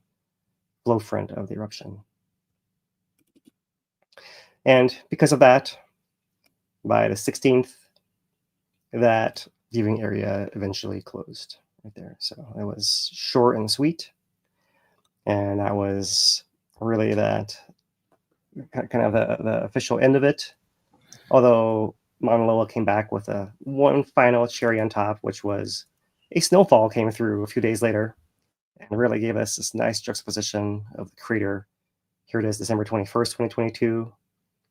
flow front of the eruption. And because of that, by the 16th, that viewing area eventually closed right there. So it was short and sweet. And that was really that kind of the official end of it. Although Maunaloa came back with one final cherry on top, which was a snowfall came through a few days later and really gave us this nice juxtaposition of the crater. Here it is, December 21st, 2022,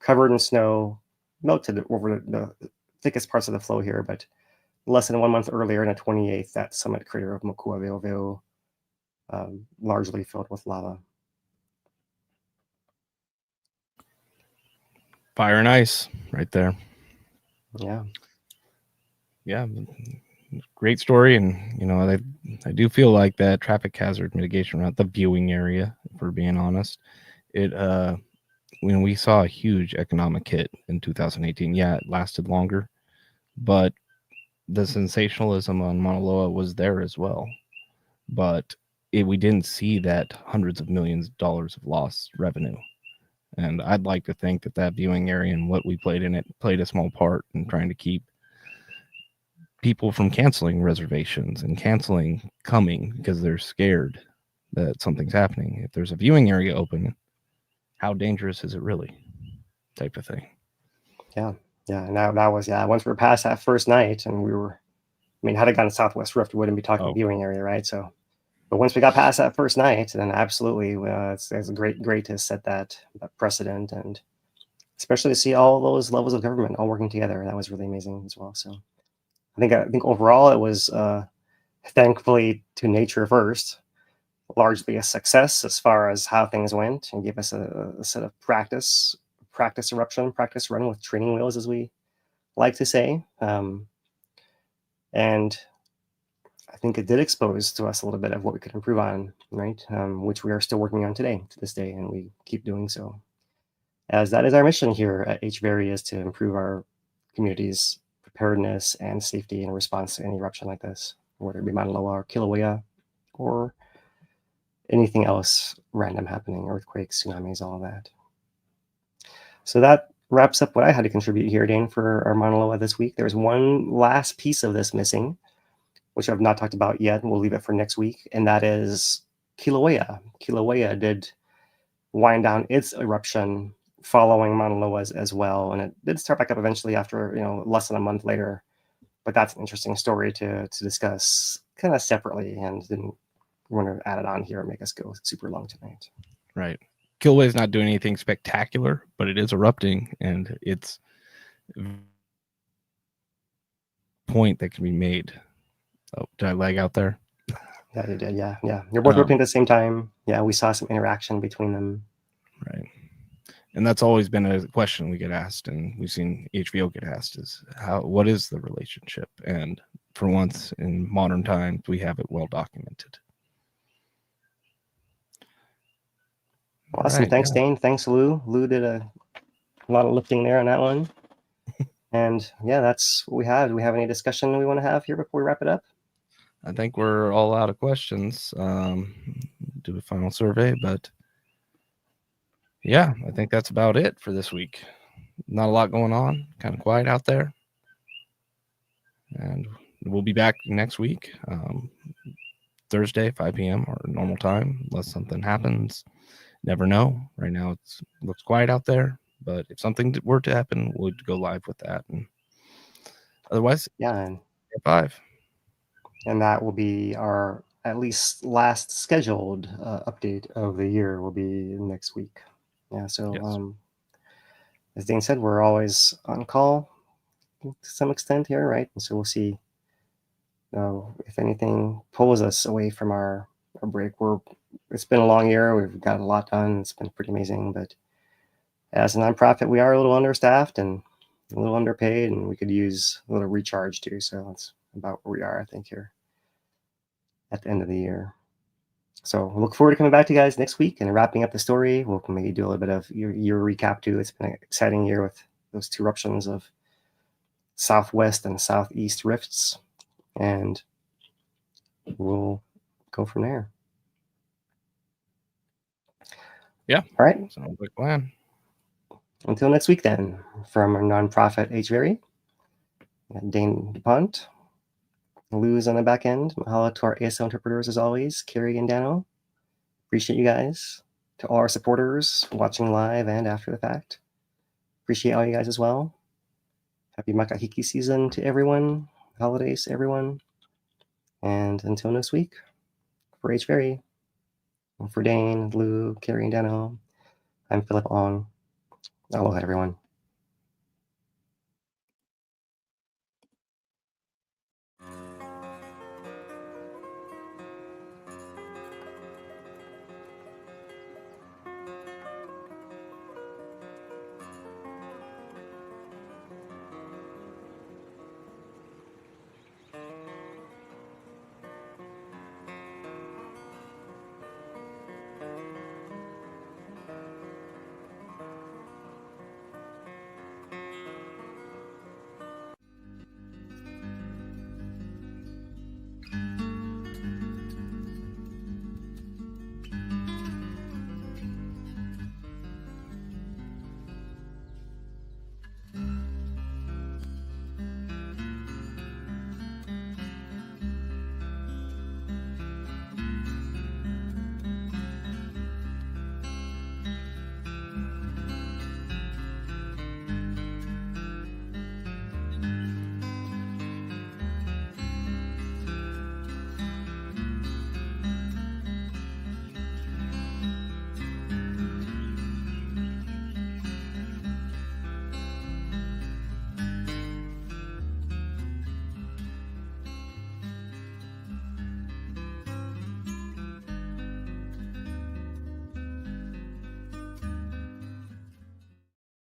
covered in snow, melted over the thickest parts of the flow here, but less than 1 month earlier, on the 28th, that summit crater of Makuaweoweo, largely filled with lava. Fire and ice right there. Yeah. Yeah. Great story. And, you know, I do feel like that traffic hazard mitigation route, the viewing area, if we're being honest, when we saw a huge economic hit in 2018, yeah, it lasted longer, but the sensationalism on Mauna was there as well. But we didn't see that hundreds of millions of dollars of lost revenue. And I'd like to think that viewing area and what we played in it played a small part in trying to keep people from canceling reservations and canceling coming because they're scared that something's happening. If there's a viewing area open, how dangerous is it really? Type of thing. Yeah. Yeah. And that was, once we were past that first night and had it gone to Southwest Rift, we wouldn't be talking viewing area, right? So, but once we got past that first night, then absolutely, it's great to set that precedent, and especially to see all those levels of government all working together. That was really amazing as well. So I think overall it was, thankfully to nature first, largely a success as far as how things went, and gave us a set of practice eruption, practice run with training wheels, as we like to say. And I think it did expose to us a little bit of what we could improve on, right? Which we are still working on today, to this day, and we keep doing so. As that is our mission here at HVERI, is to improve our community's preparedness and safety in response to any eruption like this, whether it be Maunaloa or Kīlauea or anything else random happening, earthquakes, tsunamis, all of that. So that wraps up what I had to contribute here, Dane, for our Maunaloa this week. There's one last piece of this missing, which I've not talked about yet. We'll leave it for next week. And that is Kīlauea. Kīlauea did wind down its eruption following Maunaloa as well. And it did start back up eventually after, less than a month later. But that's an interesting story to discuss kind of separately, and didn't want to add it on here and make us go super long tonight. Right. Kilauea is not doing anything spectacular, but it is erupting, and it's point that can be made. Oh, did I lag out there? Yeah, you did. Yeah. You're both erupting at the same time. Yeah, we saw some interaction between them. Right. And that's always been a question we get asked, and we've seen HVO get asked, is what is the relationship? And for once in modern times, we have it well documented. Awesome. Right, Thanks, Dane. Thanks, Lou. Lou did a lot of lifting there on that one. And yeah, that's what we have. Do we have any discussion we want to have here before we wrap it up? I think we're all out of questions. Do a final survey, but yeah, I think that's about it for this week. Not a lot going on, kind of quiet out there. And we'll be back next week, Thursday, 5 p.m. our normal time, unless something happens. Never know. Right now it looks quiet out there, but if something were to happen, we'll go live with that. And otherwise, and 5. And that will be our at least last scheduled update of the year will be next week. Yeah, so yes. As Dane said, we're always on call to some extent here, right? And so we'll see if anything pulls us away from our break. It's been a long year. We've got a lot done. It's been pretty amazing. But as a nonprofit, we are a little understaffed and a little underpaid, and we could use a little recharge too. So that's about where we are, I think, here at the end of the year. So we'll look forward to coming back to you guys next week and wrapping up the story. We'll maybe do a little bit of year recap too. It's been an exciting year with those 2 eruptions of southwest and southeast rifts, and we'll go from there. Yeah. All right. Sounds like a plan. Until next week, then, from our nonprofit HVERI, Dane DuPont, Lou's on the back end. Mahalo to our ASL interpreters as always, Carrie and Dano. Appreciate you guys. To all our supporters watching live and after the fact. Appreciate all you guys as well. Happy Makahiki season to everyone. Holidays to everyone. And until next week, for HVERI, for Dane, Lou, Carrie, and Dano, I'm Philip Ong. Aloha, everyone.